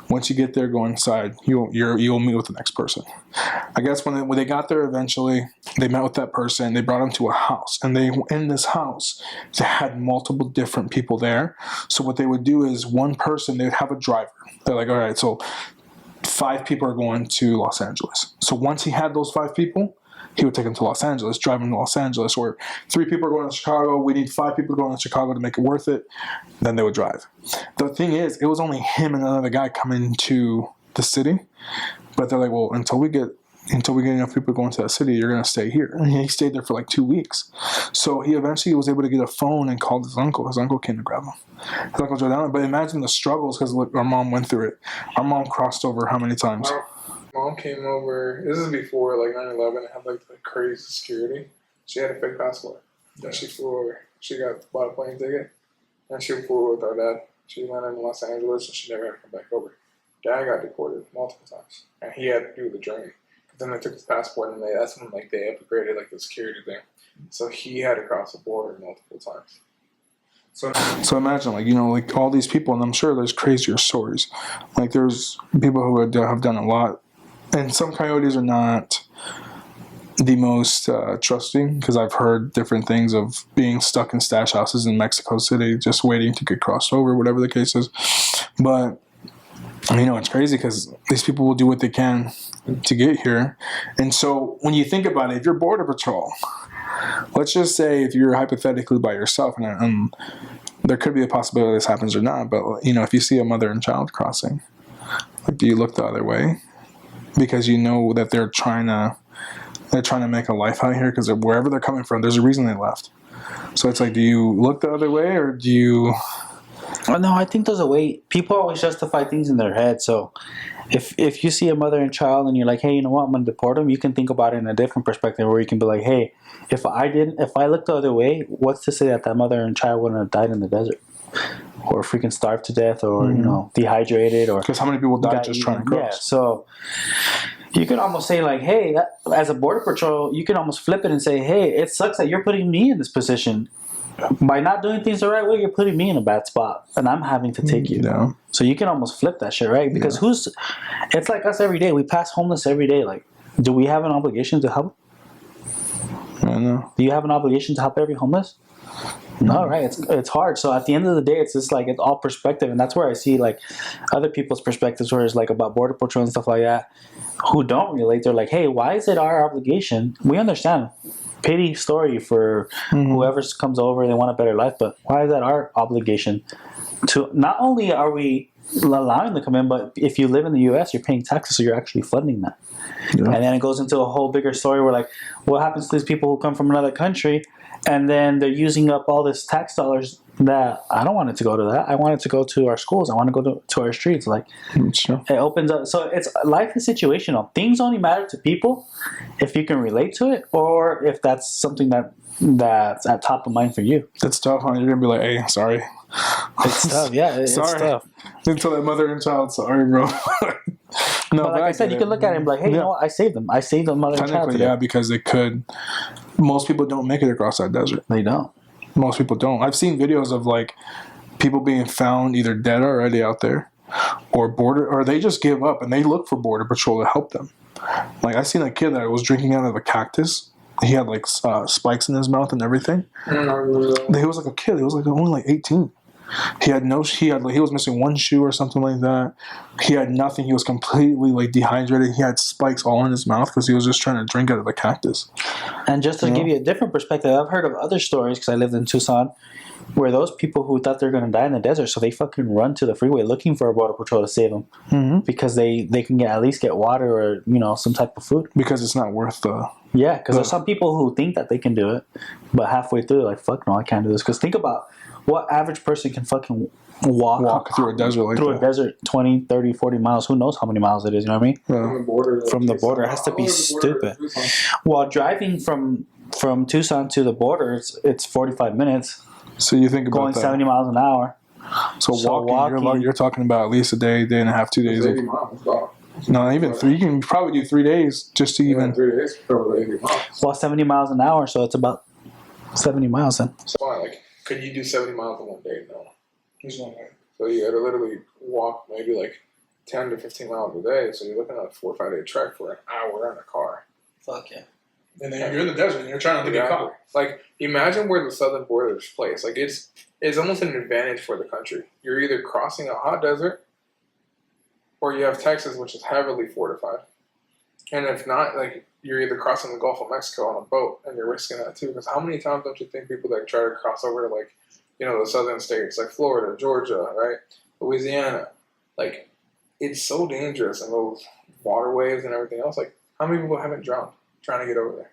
Once you get there, go inside. You'll meet with the next person. I guess when they got there eventually, they met with that person. They brought him to a house. And in this house, they had multiple different people there. So what they would do is one person, they would have a driver. They're like, all right, so 5 people are going to Los Angeles. So once he had those 5 people, he would take them to Los Angeles, drive them to Los Angeles, or 3 people are going to Chicago. We need 5 people going to Chicago to make it worth it. Then they would drive. The thing is, it was only him and another guy coming to the city. But they're like, well, until we get enough people going to that city, you're going to stay here. And he stayed there for like 2 weeks. So he eventually was able to get a phone and called his uncle. His uncle came to grab him. His uncle drove down. But imagine the struggles because our mom went through it. Our mom crossed over how many times? Mom came over. This is before like 9/11. It had like the crazy security. She had a fake passport. Then she flew over. She bought a plane ticket, and she flew with our dad. She landed in Los Angeles, and she never had to come back over. Dad got deported multiple times, and he had to do the journey. But then they took his passport, and that's when like they upgraded like the security thing. So he had to cross the border multiple times. So imagine, like all these people, and I'm sure there's crazier stories. Like there's people who have done a lot. And some coyotes are not the most trusting because I've heard different things of being stuck in stash houses in Mexico City just waiting to get crossed over, whatever the case is. But, it's crazy because these people will do what they can to get here. And so when you think about it, if you're Border Patrol, let's just say if you're hypothetically by yourself, and there could be a possibility this happens or not, but, if you see a mother and child crossing, do you look the other way? Because you know that they're trying to make a life out here because wherever they're coming from, there's a reason they left. So it's like, do you look the other way or do you? No, I think there's a way. People always justify things in their head. So if you see a mother and child and you're like, hey, you know what, I'm going to deport them, you can think about it in a different perspective where you can be like, hey, if I looked the other way, what's to say that mother and child wouldn't have died in the desert? Or freaking starved to death, or dehydrated, or because how many people died just trying to cross? Yeah, so you can almost say like, hey, as a Border Patrol, you can almost flip it and say, hey, it sucks that you're putting me in this position. By not doing things the right way, you're putting me in a bad spot, and I'm having to take you. Yeah. So you can almost flip that shit, right? Because it's like us every day. We pass homeless every day. Like, do we have an obligation to help? I know. Do you have an obligation to help every homeless? No, right? It's hard. So at the end of the day, it's just like it's all perspective, and that's where I see like other people's perspectives, where it's like about Border Patrol and stuff like that, who don't relate. They're like, hey, why is it our obligation? We understand, pity story for whoever comes over, they want a better life, but why is that our obligation? To not only are we allowing them to come in, but if you live in the U.S., you're paying taxes, so you're actually funding that. Yeah. And then it goes into a whole bigger story where like, what happens to these people who come from another country? And then they're using up all this tax dollars that I don't want it to go to that. I want it to go to our schools. I want to go to our streets. Like, sure. It opens up. So it's life is situational. Things only matter to people if you can relate to it, or if that's something that's at top of mind for you. That's tough, huh? You're gonna be like, hey, sorry. It's tough. Yeah, it's sorry. tough. Until that mother and child, sorry, bro. No, but like I said, get you it. could look at it and be like, hey, you know what? I saved them. I saved them. Technically, yeah, because they could. Most people don't make it across that desert. They don't. Most people don't. I've seen videos of like people being found either dead already out there, or they just give up and they look for border patrol to help them. Like I seen a kid that was drinking out of a cactus. He had like spikes in his mouth and everything. He was like a kid. He was like only like 18. He was missing one shoe or something like that. He had nothing. He was completely like dehydrated. He had spikes all in his mouth because he was just trying to drink out of the cactus. And just to give you a different perspective, I've heard of other stories because I lived in Tucson, where those people who thought they're going to die in the desert, so they fucking run to the freeway looking for a border patrol to save them because they can at least get water or some type of food. Because it's not worth the. Yeah, because there's some people who think that they can do it, but halfway through they're like, "Fuck no, I can't do this." Because think about what average person can fucking walk through a desert like through that. a desert 20, 30, 40 miles. Who knows how many miles it is? You know what I mean? Yeah. From the border, it has to be stupid. While driving from Tucson to the border, it's 45 minutes. So you think about Going that. 70 miles an hour. So walking, you're talking about at least a day and a half, 2 days. 80 miles. Wow. No, even 3. You can probably do 3 days just to even. 3 days, probably 80 miles. Well, 70 miles an hour, so it's about 70 miles then. So like, could you do 70 miles in one day? No. There's no way. So you got to literally walk maybe like 10 to 15 miles a day. So you're looking at a 4 or 5 day trek for an hour in a car. Fuck yeah. And then you're in the desert and you're trying to get caught. Like, imagine where the southern border is placed. Like, it's almost an advantage for the country. You're either crossing a hot desert, or you have Texas, which is heavily fortified. And if not, like, you're either crossing the Gulf of Mexico on a boat, and you're risking that too. Because how many times don't you think people that try to cross over to, like, the southern states, like Florida, Georgia, right, Louisiana, like, it's so dangerous, and those waterways and everything else. Like, how many people haven't drowned trying to get over there?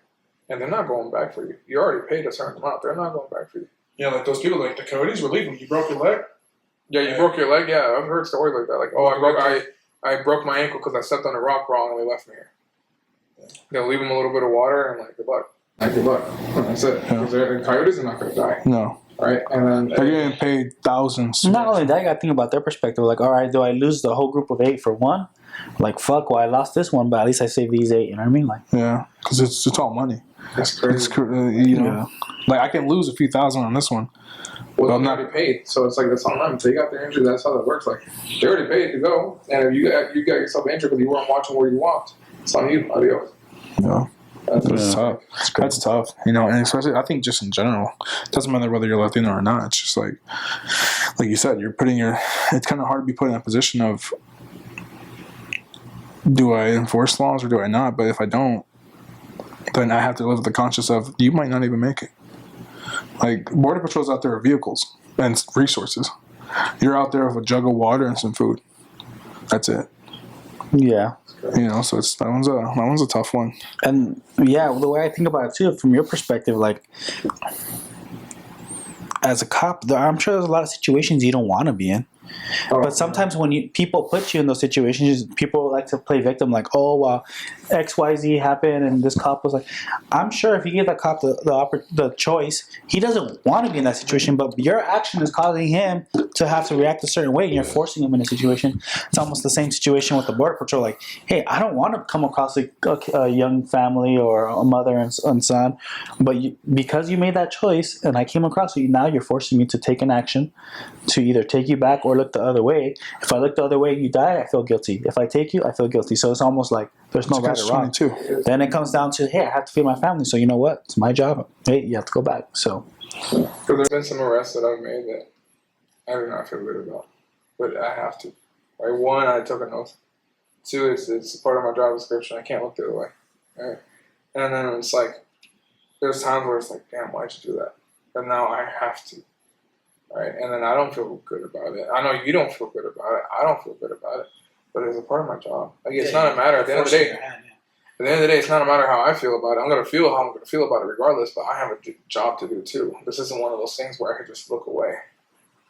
And they're not going back for you. You already paid a certain amount. They're not going back for you. Yeah, like those people, like the Coyotes were leaving. You broke your leg. Yeah, you broke your leg. Yeah, I've heard stories like that. Like, I broke my ankle because I stepped on a rock wrong and they left me here. They'll leave them a little bit of water and like, good luck. Good luck. That's it. Because the coyotes are not going to die. No. Right? And then they're getting paid thousands. Not only that, you got to think about their perspective. Like, all right, do I lose the whole group of 8 for one? Like, fuck, well, I lost this one, but at least I saved these 8. You know what I mean? Like, yeah, because it's all money. That's crazy. It's like I can lose a few thousand on this one. Well, I'm not paid, so it's like that's on them. So you got the injury. That's how that works. Like they already paid to go, and if you got yourself injured because you weren't watching where you walked, it's on you. Adios. Yeah. That's tough. That's tough. And especially I think just in general, it doesn't matter whether you're Latino or not. It's just like you said, it's kind of hard to be put in a position of, do I enforce laws or do I not? But if I don't, then I have to live with the conscience of you might not even make it. Like Border Patrol's out there with vehicles and resources. You're out there with a jug of water and some food. That's it. yeah. So it's that one's a tough one. And yeah, the way I think about it too, from your perspective, like as a cop, I'm sure there's a lot of situations you don't want to be in. But sometimes when people put you in those situations, people like to play victim, like, oh, well, XYZ happened and this cop was like, I'm sure if you give that cop the choice, he doesn't want to be in that situation, but your action is causing him to have to react a certain way and you're forcing him in a situation. It's almost the same situation with the Border Patrol. Like, hey, I don't want to come across a young family or a mother and son, but because you made that choice and I came across you, now you're forcing me to take an action to either take you back or look the other way. If I look the other way and you die, I feel guilty. If I take you, I feel guilty. So it's almost like there's no right or wrong. Then it comes down to, hey, I have to feed my family. So you know what? It's my job. Hey, you have to go back. So there's been some arrests that I've made that I do not feel good about, but I have to. Right? 1, I took an oath. 2, it's part of my job description. I can't look the other way. Right? And then it's like there's times where it's like, damn, why'd you do that? But now I have to. Right? And then I don't feel good about it. I know you don't feel good about it. I don't feel good about it. But it's a part of my job. Like it's not a matter at the end of the day. At the end of the day, it's not a matter how I feel about it. I'm gonna feel how I'm gonna feel about it regardless, but I have a job to do too. This isn't one of those things where I could just look away.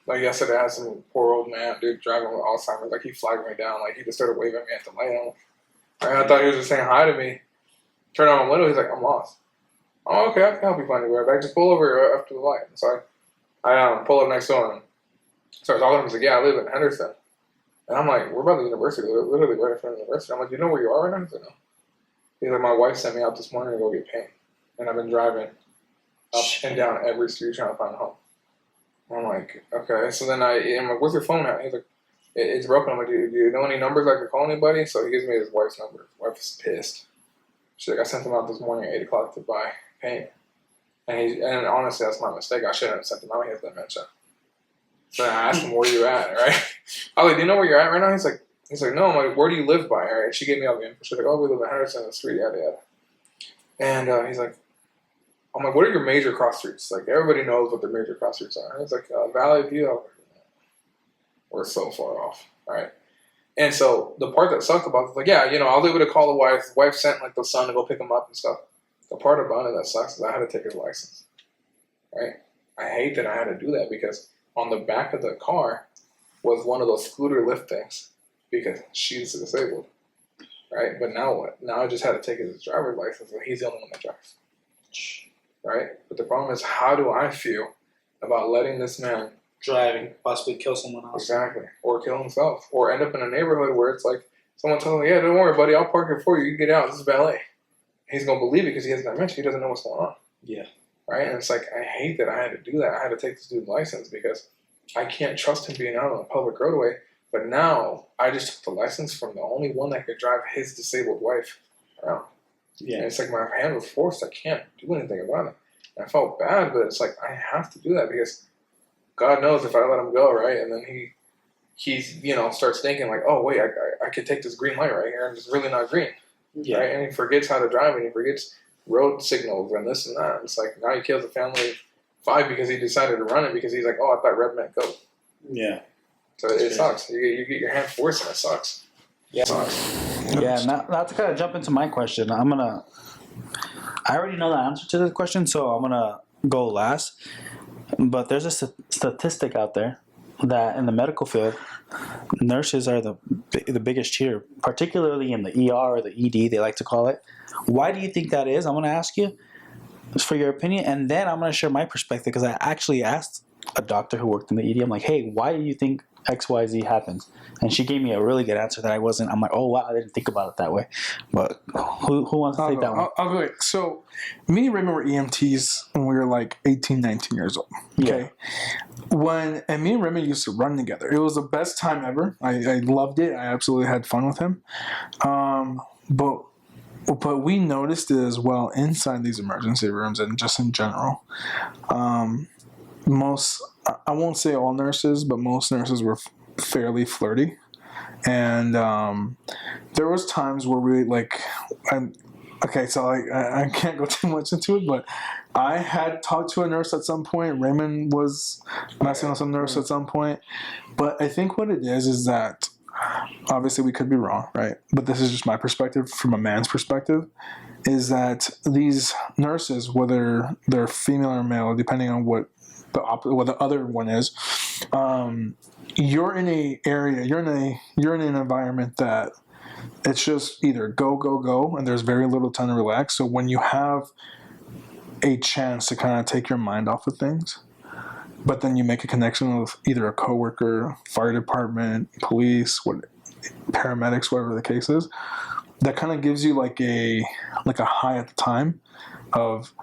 Like yesterday I had some poor old man, dude, driving with Alzheimer's, like he flagged me down, like he just started waving at me at the light. And I thought he was just saying hi to me. Turned on my window, he's like, I'm lost. Oh, okay, I can help you find your way back. Just pull over after the light. So I pull up next to him. Started talking to him. He's like, yeah, I live in Henderson. And I'm like, we're by the university, literally right in front of the university. I'm like, you know where you are right now? He's like, no. He's like, my wife sent me out this morning to go get paint. And I've been driving up and down every street trying to find a home. I'm like, okay. So then I'm like, where's your phone at? He's like, it's broken. I'm like, do you know any numbers I could call anybody? So he gives me his wife's number. His wife's pissed. She's like, I sent him out this morning at 8 o'clock to buy paint. And honestly, that's my mistake. I shouldn't have sent him out. He has dementia. So I asked him, where you at, right? I was like, do you know where you're at right now? He's like, no. I'm like, where do you live by, right? She gave me all the info. She's like, oh, we live at Henderson Street, yada, yada. And he's like, I'm like, what are your major cross streets? Like, everybody knows what the major cross streets are. And he's like, Valley View. I was like, we're so far off, right? And so the part that sucked about it was like, yeah, I was able to call the wife. The wife sent like the son to go pick him up and stuff. The part about it that sucks is I had to take his license, right? I hate that I had to do that because on the back of the car was one of those scooter lift things because she's disabled, right? But now what? Now I just had to take his driver's license and he's the only one that drives, right? But the problem is, how do I feel about letting this man Driving, possibly kill someone else. exactly, or kill himself, or end up in a neighborhood where it's like someone tells him, yeah, don't worry, buddy, I'll park it for you. You get out. This is valet. He's going to believe it because he has dementia. He doesn't know what's going on. Yeah. Right? And it's like, I hate that I had to do that. I had to take this dude's license because I can't trust him being out on a public roadway. But now I just took the license from the only one that could drive his disabled wife around. Yeah. And it's like my hand was forced. I can't do anything about it. And I felt bad, but it's like, I have to do that because God knows if I let him go, right? And then he's starts thinking like, oh, wait, I could take this green light right here and it's really not green. Yeah. Right? And he forgets how to drive and he forgets road signals and this and that. It's like now he kills a family of 5 because he decided to run it because he's like, oh, I thought red meant go. Yeah. So it sucks. You get your hand forced and it sucks. Yeah. It sucks. Yeah, not to kind of jump into my question. I already know the answer to this question, so I'm going to go last. But there's a statistic out there that in the medical field, nurses are the biggest cheater, particularly in the ER or the ED, they like to call it. Why do you think that is? I'm going to ask you for your opinion, and then I'm going to share my perspective because I actually asked a doctor who worked in the ED. I'm like, hey, why do you think XYZ happens? And she gave me a really good answer that I'm like, oh, wow, I didn't think about it that way. But who wants to take that one? I'll go ahead. So, me and Raymond were EMTs when we were like 18, 19 years old. Okay. Yeah. And me and Raymond used to run together. It was the best time ever. I loved it. I absolutely had fun with him. But we noticed it as well inside these emergency rooms and just in general. I won't say all nurses, but most nurses were fairly flirty. And there was times where we I can't go too much into it, but I had talked to a nurse at some point. Raymond was messing with some nurse at some point. But I think what it is that obviously we could be wrong, right? But this is just my perspective from a man's perspective, is that these nurses, whether they're female or male, depending on what the other one is, you're in a area, you're in an environment that it's just either go, go, go, and there's very little time to relax. So when you have a chance to kind of take your mind off of things, but then you make a connection with either a coworker, fire department, police, paramedics, whatever the case is, that kind of gives you like a high at the time of,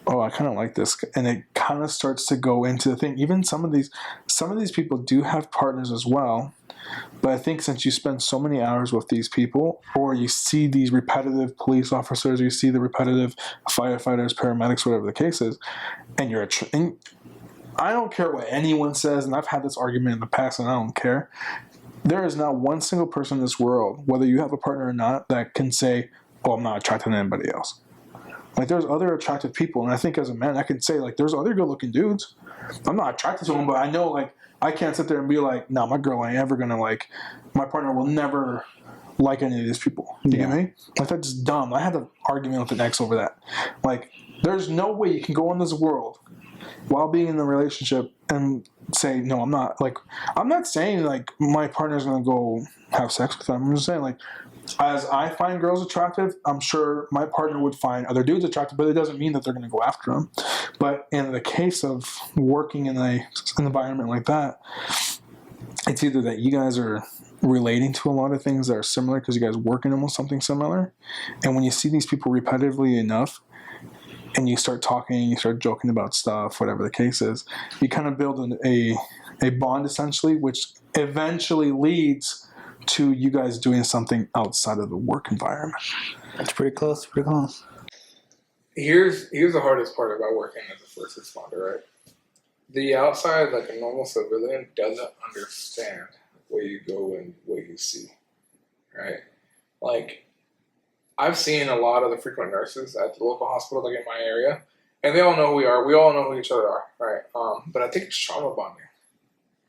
oh, I kind of like this, and it kind of starts to go into the thing. Even some of these people do have partners as well, but I think since you spend so many hours with these people, or you see these repetitive police officers, or you see the repetitive firefighters, paramedics, whatever the case is, and I don't care what anyone says, and I've had this argument in the past, and I don't care. There is not one single person in this world, whether you have a partner or not, that can say, oh, I'm not attracted to anybody else. Like, there's other attractive people, and I think as a man, I can say, like, there's other good-looking dudes. I'm not attracted to them, but I know, like, I can't sit there and be like, no, my girl ain't ever gonna, like, my partner will never like any of these people. You get me? Like, that's just dumb. I had an argument with an ex over that. Like, there's no way you can go in this world while being in a relationship and say, no, I'm not. Like, I'm not saying, like, my partner's gonna go have sex with them. I'm just saying, like, as I find girls attractive, I'm sure my partner would find other dudes attractive, but it doesn't mean that they're going to go after them. But in the case of working in an environment like that, it's either that you guys are relating to a lot of things that are similar because you guys work in almost something similar. And when you see these people repetitively enough, and you start talking, you start joking about stuff, whatever the case is, you kind of build a bond essentially, which eventually leads to you guys doing something outside of the work environment. It's pretty close. Pretty close. Here's the hardest part about working as a first responder, right? The outside, like a normal civilian, doesn't understand where you go and what you see, right? Like, I've seen a lot of the frequent nurses at the local hospital, like in my area, and they all know who we are. We all know who each other are, right? But I think it's trauma bonding,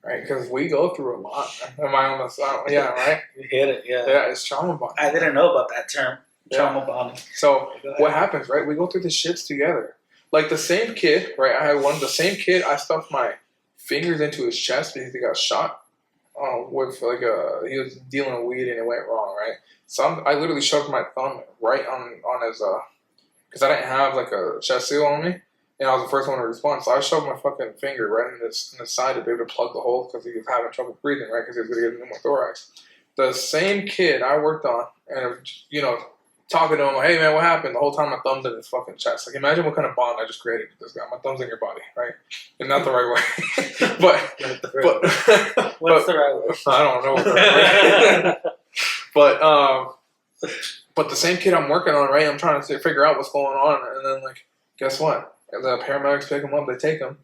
right? Because we go through a lot. Am I on the side? Yeah, right? You hit it, yeah. Yeah, it's trauma bonding. I didn't know about that term, trauma bonding. So what happens, right? We go through the shits together. Like the same kid, right? I had the same kid. I stuffed my fingers into his chest because he got shot with he was dealing with weed and it went wrong, right? So I literally shoved my thumb right on his because I didn't have like a chest seal on me, and I was the first one to respond. So I shoved my fucking finger right in the side to be able to plug the hole because he was having trouble breathing, right? Because he was going to get a pneumothorax. The same kid I worked on, and talking to him like, hey man, what happened? The whole time my thumb's in his fucking chest. Like imagine what kind of bond I just created with this guy. My thumb's in your body, right? And not the right way. but What's the right way? I don't know. But the same kid I'm working on, right? I'm trying to figure out what's going on, and then like, guess what? The paramedics pick him up, they take him,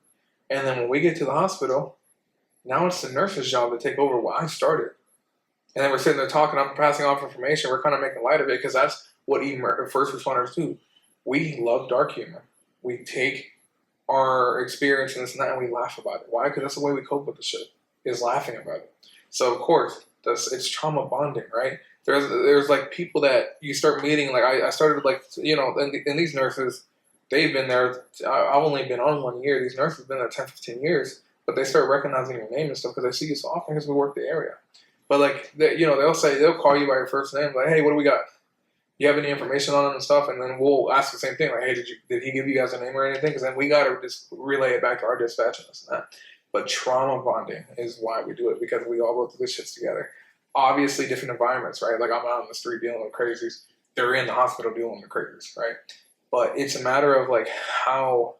and then when we get to the hospital, now it's the nurse's job to take over what I started. And then we're sitting there talking, I'm passing off information. We're kind of making light of it because that's what first responders do. We love dark humor. We take our experience and this and that, and we laugh about it. Why? Because that's the way we cope with the shit, is laughing about it. So, of course, it's trauma bonding, right? There's like people that you start meeting. Like I started like, and these nurses, they've been there. I've only been on 1 year. These nurses have been there 10, 15 years. But they start recognizing your name and stuff because they see you so often because we work the area. But like, they'll call you by your first name, like, hey, what do we got? You have any information on them and stuff? And then we'll ask the same thing, like, hey, did he give you guys a name or anything? Because then we got to just relay it back to our dispatch and this and that. But trauma bonding is why we do it, because we all go through this shit together. Obviously, different environments, right? Like I'm out on the street dealing with crazies. They're in the hospital dealing with crazies, right? But it's a matter of like how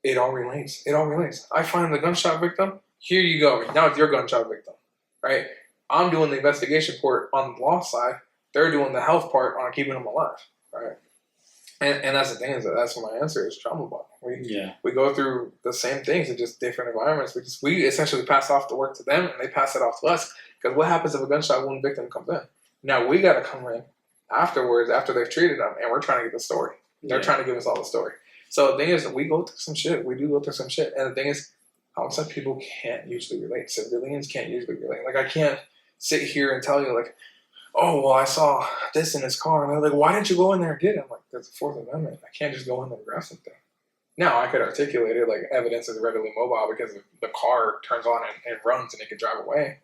it all relates. It all relates. I find the gunshot victim. Here you go. Now it's your gunshot victim. Right, I'm doing the investigation part on the law side. They're doing the health part on keeping them alive. Right, and that's the thing, is that's what my answer is: trauma bonding. We go through the same things in just different environments. We essentially pass off the work to them, and they pass it off to us. Because what happens if a gunshot wound victim comes in? Now we got to come in afterwards, after they've treated them, and we're trying to get the story. They're trying to give us all the story. So the thing is, we go through some shit. We do go through some shit, and the thing is, outside people can't usually relate. Civilians can't usually relate. Like, I can't sit here and tell you, like, oh, well, I saw this in his car. And they're like, why didn't you go in there and get it? I'm like, that's the Fourth Amendment. I can't just go in there and grab something. Now, I could articulate it, like, evidence is readily mobile because the car turns on and runs and it can drive away.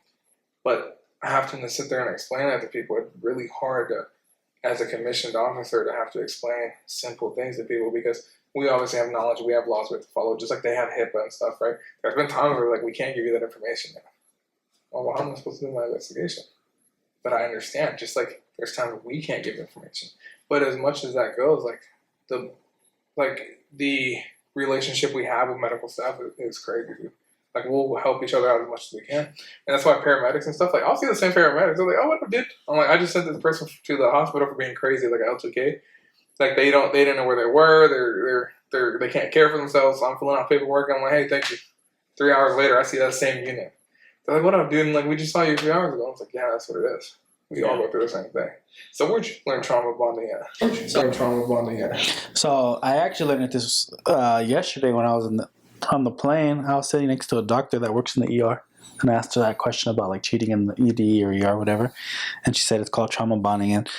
But I have to sit there and explain that to people. It's really hard to, as a commissioned officer, to have to explain simple things to people because we obviously have knowledge, we have laws we have to follow, just like they have HIPAA and stuff, right? There's been times where like we can't give you that information now. Well, how am I supposed to do my investigation? But I understand, just like there's times we can't give information. But as much as that goes, the relationship we have with medical staff is crazy. Like we'll help each other out as much as we can. And that's why paramedics and stuff, like I'll see the same paramedics. They're like, oh, what I did? I'm like, I just sent this person to the hospital for being crazy, like L2K. Like they didn't know where they were. They can't care for themselves. So I'm filling out paperwork. I'm like, hey, thank you. 3 hours later, I see that same unit. They're like, what up, dude? And like, we just saw you 3 hours ago. I was like, yeah, that's what it is. We all go through the same thing. So where'd you learn trauma bonding at? So I actually learned this yesterday when I was on the plane. I was sitting next to a doctor that works in the ER. And I asked her that question about like cheating in the ED or ER or whatever. And she said it's called trauma bonding. And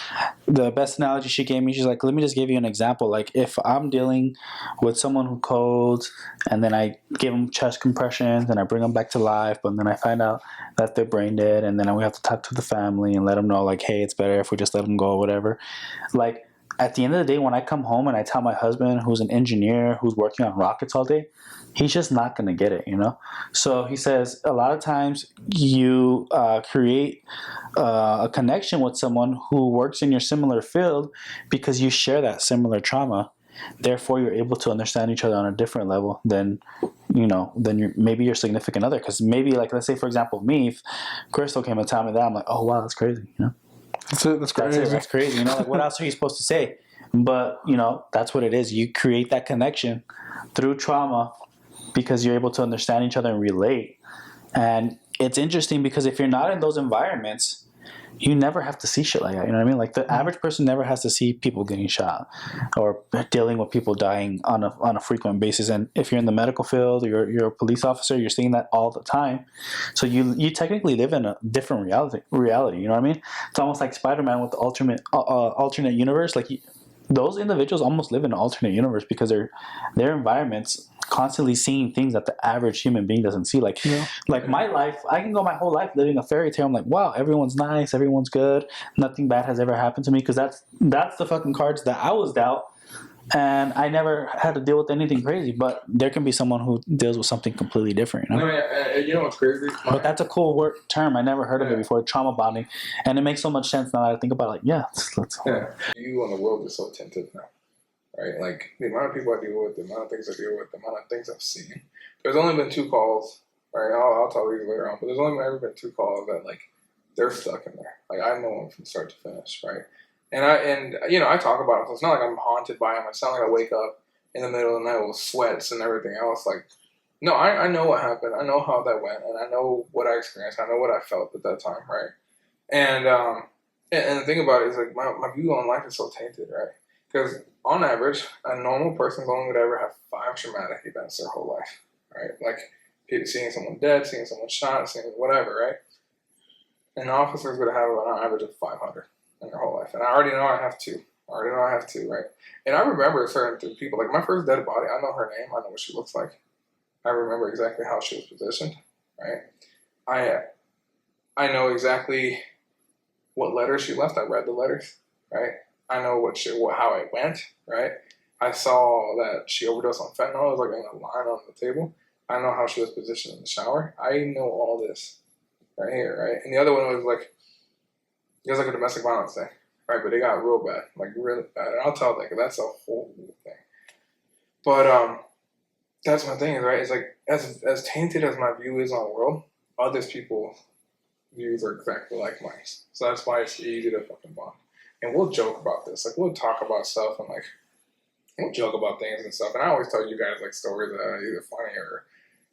the best analogy she gave me, she's like, let me just give you an example. Like if I'm dealing with someone who codes and then I give them chest compressions and I bring them back to life, but then I find out that they're brain dead and then we have to talk to the family and let them know like, hey, it's better if we just let them go or whatever. Like at the end of the day, when I come home and I tell my husband, who's an engineer, who's working on rockets all day, he's just not going to get it, you know? So he says a lot of times you create a connection with someone who works in your similar field because you share that similar trauma. Therefore, you're able to understand each other on a different level than, you know, than maybe your significant other. Because maybe, like, let's say, for example, me, if Crystal came and told me that, I'm like, oh, wow, that's crazy, you know? That's it. That's crazy. That's crazy. You know, like, what else are you supposed to say? But, you know, that's what it is. You create that connection through trauma because you're able to understand each other and relate. And it's interesting because if you're not in those environments, you never have to see shit like that. You know what I mean? Like, the average person never has to see people getting shot or dealing with people dying on a frequent basis. And if you're in the medical field, you're a police officer, you're seeing that all the time. So you technically live in a different reality. You know what I mean? It's almost like Spider-Man with the alternate universe. Like, those individuals almost live in an alternate universe because their environments constantly seeing things that the average human being doesn't see. Like, like my life, I can go my whole life living a fairy tale. I'm like, wow, everyone's nice, everyone's good, nothing bad has ever happened to me, because that's the fucking cards that I was dealt, and I never had to deal with anything crazy. But there can be someone who deals with something completely different, you know? You know what's crazy? But that's a cool term. I never heard of it before, trauma bonding, and it makes so much sense now that I think about it. Like, yeah, let's You and the world is so tinted now, right? Like, the amount of people I deal with, the amount of things I deal with, the amount of things I've seen. There's only been 2 calls, right? I'll tell you later on, but there's only ever been 2 calls that, like, they're stuck in there. Like, I know them from start to finish, right? And you know, I talk about it, so it's not like I'm haunted by them. It's not like I wake up in the middle of the night with sweats and everything else. Like, no, I know what happened. I know how that went, and I know what I experienced. I know what I felt at that time, right? And the thing about it is, like, my view on life is so tainted, right? Because on average, a normal person's only going to ever have 5 traumatic events their whole life, right? Like, seeing someone dead, seeing someone shot, seeing whatever, right? An officer's going to have an average of 500 in their whole life. And I already know I have 2. Right? And I remember certain people, like my first dead body, I know her name, I know what she looks like. I remember exactly how she was positioned, right? I know exactly what letters she left. I read the letters, right? I know how it went, right? I saw that she overdosed on fentanyl. It was like in a line on the table. I know how she was positioned in the shower. I know all this right here, right? And the other one was like, it was like a domestic violence thing, right? But it got real bad, like really bad. And I'll tell that, because that's a whole new thing. But that's my thing, right? It's like, as tainted as my view is on the world, others people's views are exactly like mine. So that's why it's easy to fucking bond. And we'll joke about this. Like, we'll talk about stuff and, like, we'll joke about things and stuff. And I always tell you guys, like, stories that are either funny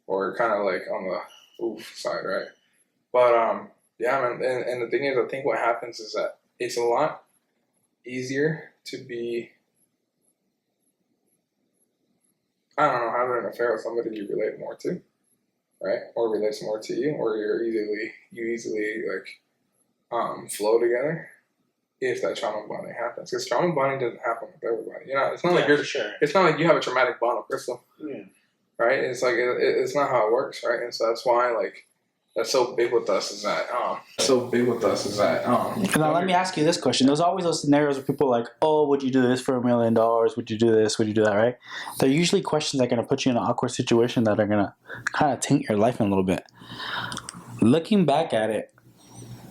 or kind of, like, on the oof side, right? But, yeah, man. And the thing is, I think what happens is that it's a lot easier to be, I don't know, having an affair with somebody you relate more to, right? Or relates more to you, or you easily like flow together if that trauma bonding happens. Because trauma bonding doesn't happen with everybody. You know, it's not like it's not like you have a traumatic bond with Crystal, right? It's like it's not how it works, right? And so that's why, like, that's so big with us is that Now let me ask you this question. There's always those scenarios where people are like, oh, would you do this for $1 million? Would you do this? Would you do that, right? They're usually questions that are going to put you in an awkward situation that are going to kind of taint your life in a little bit. Looking back at it,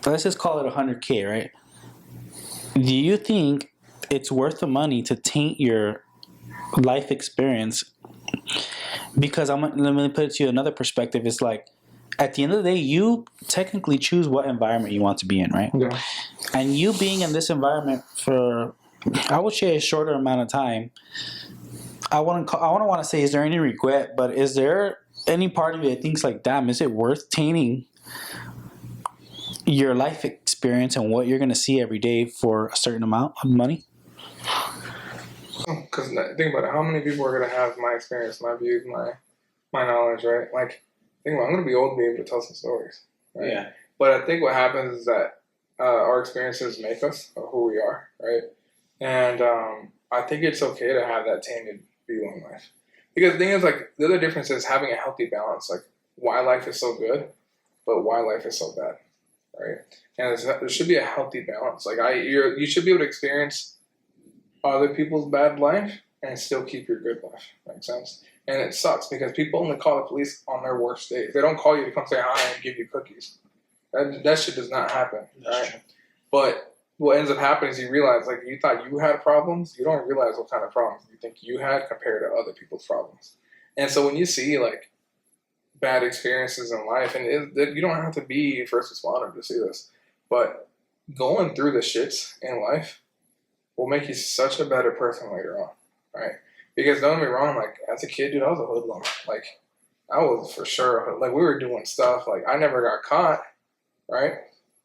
let's just call it $100K, right? Do you think it's worth the money to taint your life experience? Because let me put it to you another perspective. It's like, at the end of the day, you technically choose what environment you want to be in, right? Yeah. And you being in this environment for, I would say, a shorter amount of time, I wouldn't want to say, is there any regret? But is there any part of you that thinks like, damn, is it worth tainting your life experience and what you're going to see every day for a certain amount of money? Because think about it, how many people are going to have my experience, my views, my knowledge, right? Like, think about it, I'm going to be old to be able to tell some stories, right? Yeah. But I think what happens is that our experiences make us who we are, right? And I think it's okay to have that tainted view on life. Because the thing is, like, the other difference is having a healthy balance, like why life is so good, but why life is so bad, right? And there should be a healthy balance. Like, you should be able to experience other people's bad life and still keep your good life. Makes sense? And it sucks because people only call the police on their worst days. They don't call you to come say hi and give you cookies. That shit does not happen. Right? But what ends up happening is you realize, like, you thought you had problems. You don't realize what kind of problems you think you had compared to other people's problems. And so when you see, like, bad experiences in life, and you don't have to be first responder to see this, but going through the shits in life will make you such a better person later on, right? Because don't get me wrong, like, as a kid, dude, I was a hoodlum. Like, I was for sure, like, we were doing stuff, like, I never got caught, right?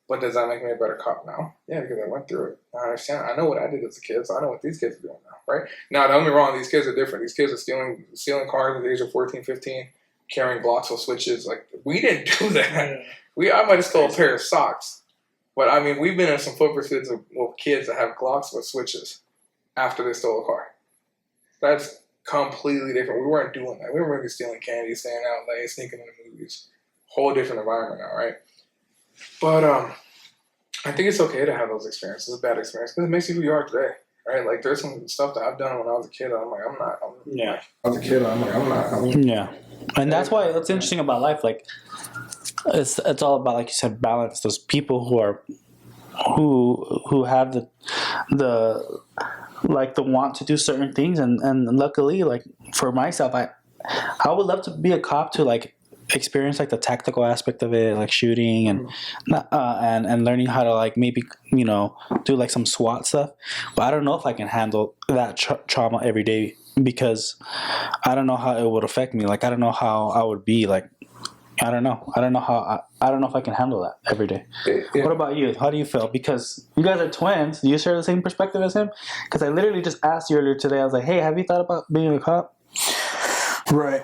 But does that make me a better cop now? Yeah, because I went through it. I understand. I know what I did as a kid, so I know what these kids are doing now, right? Now, don't get me wrong, these kids are different. These kids are stealing cars at the age of 14, 15, carrying blocks with switches. Like, we didn't do that. I might have stole a pair of socks. But, I mean, we've been in some foot pursuits with kids that have Glocks with switches after they stole a car. That's completely different. We weren't doing that. We were maybe stealing candy, staying out late, sneaking in the movies. Whole different environment now, right? But I think it's okay to have those experiences, bad experiences, because it makes you who you are today, right? Like, there's some stuff that I've done when I was a kid. I'm like, I'm not. I was a kid. I'm like, I'm not. Yeah, and that's why it's interesting about life. Like, it's all about, like you said, balance. Those people who have the like the want to do certain things, and luckily, like for myself, I would love to be a cop to, like, experience, like, the tactical aspect of it, like shooting and learning how to, like, maybe, you know, do, like, some SWAT stuff. But I don't know if I can handle that trauma every day, because I don't know how it would affect me. Like, I don't know how I would be. Like, I don't know if I can handle that every day. Yeah. What about you? How do you feel? Because you guys are twins. Do you share the same perspective as him? Because I literally just asked you earlier today. I was like, hey, have you thought about being a cop? Right.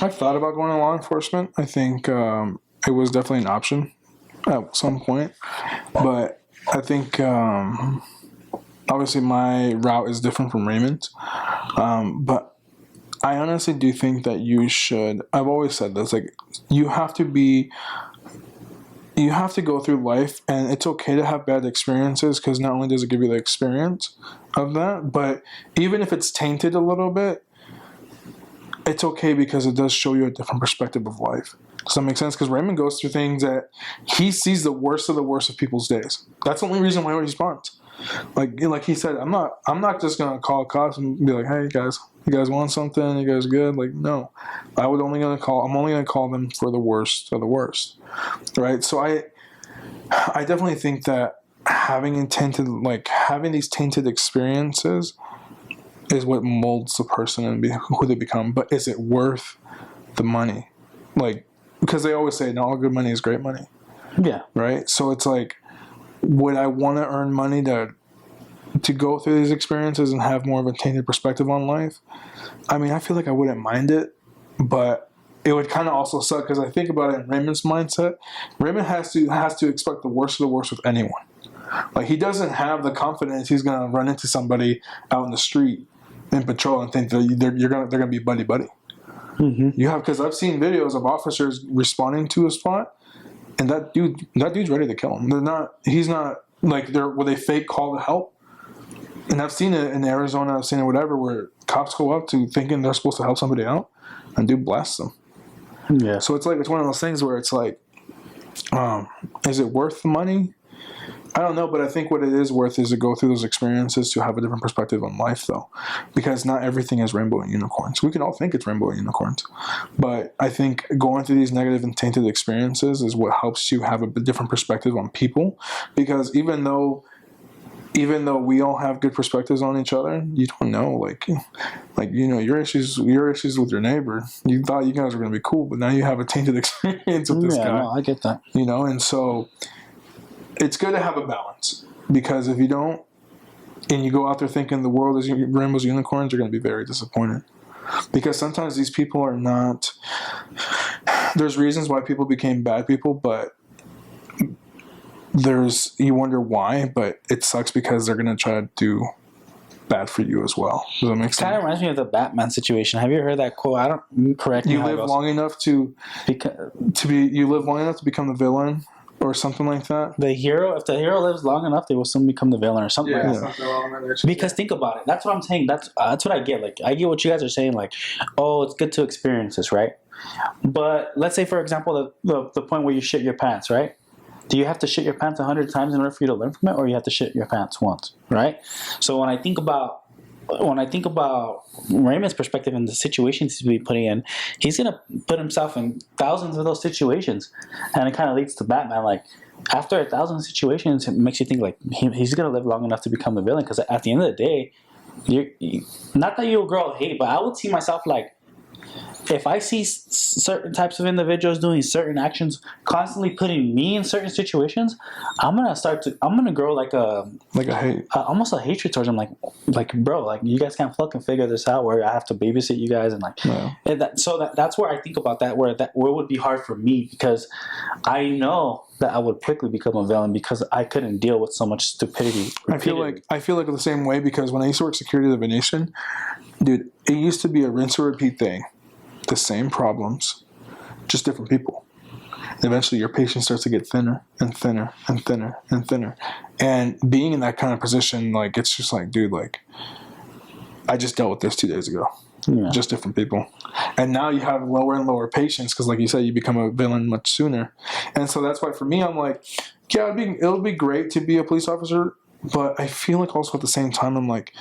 I've thought about going to law enforcement. I think it was definitely an option at some point. But I think obviously my route is different from Raymond's. But I honestly do think that you should. I've always said this. Like, you have to go through life, and it's okay to have bad experiences, because not only does it give you the experience of that, but even if it's tainted a little bit, it's okay, because it does show you a different perspective of life. Does that make sense? Because Raymond goes through things that he sees the worst of people's days. That's the only reason why he responds. Like he said, I'm not just gonna call cops and be like, hey, you guys want something? You guys good? Like, no. I'm only gonna call them for the worst of the worst. Right? So I definitely think that having these tainted experiences is what molds the person and who they become. But is it worth the money? Like, because they always say, not all good money is great money. Yeah. Right? So it's like, would I want to earn money to go through these experiences and have more of a tainted perspective on life? I mean, I feel like I wouldn't mind it, but it would kind of also suck, because I think about it in Raymond's mindset. Raymond has to expect the worst of the worst with anyone. Like, he doesn't have the confidence he's gonna run into somebody out in the street in patrol and think that they're gonna be buddy. Mm-hmm. You have, because I've seen videos of officers responding to a spot, and that dude's ready to kill him. He's not like where they fake call to help. And I've seen it in Arizona, I've seen it whatever, where cops go up to thinking they're supposed to help somebody out, and dude blasts them. Yeah. So it's one of those things where it's like, is it worth the money? I don't know, but I think what it is worth is to go through those experiences to have a different perspective on life, though. Because not everything is rainbow and unicorns. We can all think it's rainbow and unicorns. But I think going through these negative and tainted experiences is what helps you have a different perspective on people. Because even though we all have good perspectives on each other, you don't know, like you know, your issues with your neighbor. You thought you guys were going to be cool, but now you have a tainted experience with this guy. No, I get that. You know, and so it's good to have a balance, because if you don't, and you go out there thinking the world is rainbows and unicorns, you're going to be very disappointed. Because sometimes these people are not. There's reasons why people became bad people, but you wonder why, but it sucks because they're going to try to do bad for you as well. Does that make sense? It kind of reminds me of the Batman situation. Have you heard that quote? You live long enough to become the villain, or something like that. The hero, if the hero lives long enough, they will soon become the villain or something Yeah, like that. something along that nature. Because think about it. That's what I'm saying. That's what I get. Like, I get what you guys are saying. Like, oh, it's good to experience this, right? But let's say, for example, the point where you shit your pants, right? Do you have to shit your pants 100 times in order for you to learn from it, or you have to shit your pants once, right? So when I think about Raymond's perspective and the situations he's be putting in, he's gonna put himself in thousands of those situations, and it kind of leads to Batman. Like, after 1,000 situations, it makes you think like he's gonna live long enough to become the villain. Because at the end of the day, not that you'll grow hate, but I would see myself like, if I see certain types of individuals doing certain actions, constantly putting me in certain situations, I'm gonna grow like a hate. almost a hatred towards them. Like bro, like you guys can't fucking figure this out. Where I have to babysit you guys and like, that's where I think about that. Where it would be hard for me because I know that I would quickly become a villain because I couldn't deal with so much stupidity. I feel like the same way because when I used to work security at the Venetian, dude, it used to be a rinse or repeat thing. The same problems, just different people. And eventually your patience starts to get thinner and thinner and thinner and thinner. And being in that kind of position, like, it's just like, dude, like, I just dealt with this 2 days ago. Yeah. Just different people. And now you have lower and lower patience because, like you said, you become a villain much sooner. And so that's why for me, I'm like, yeah, it'll be great to be a police officer. But I feel like also at the same time, I'm like,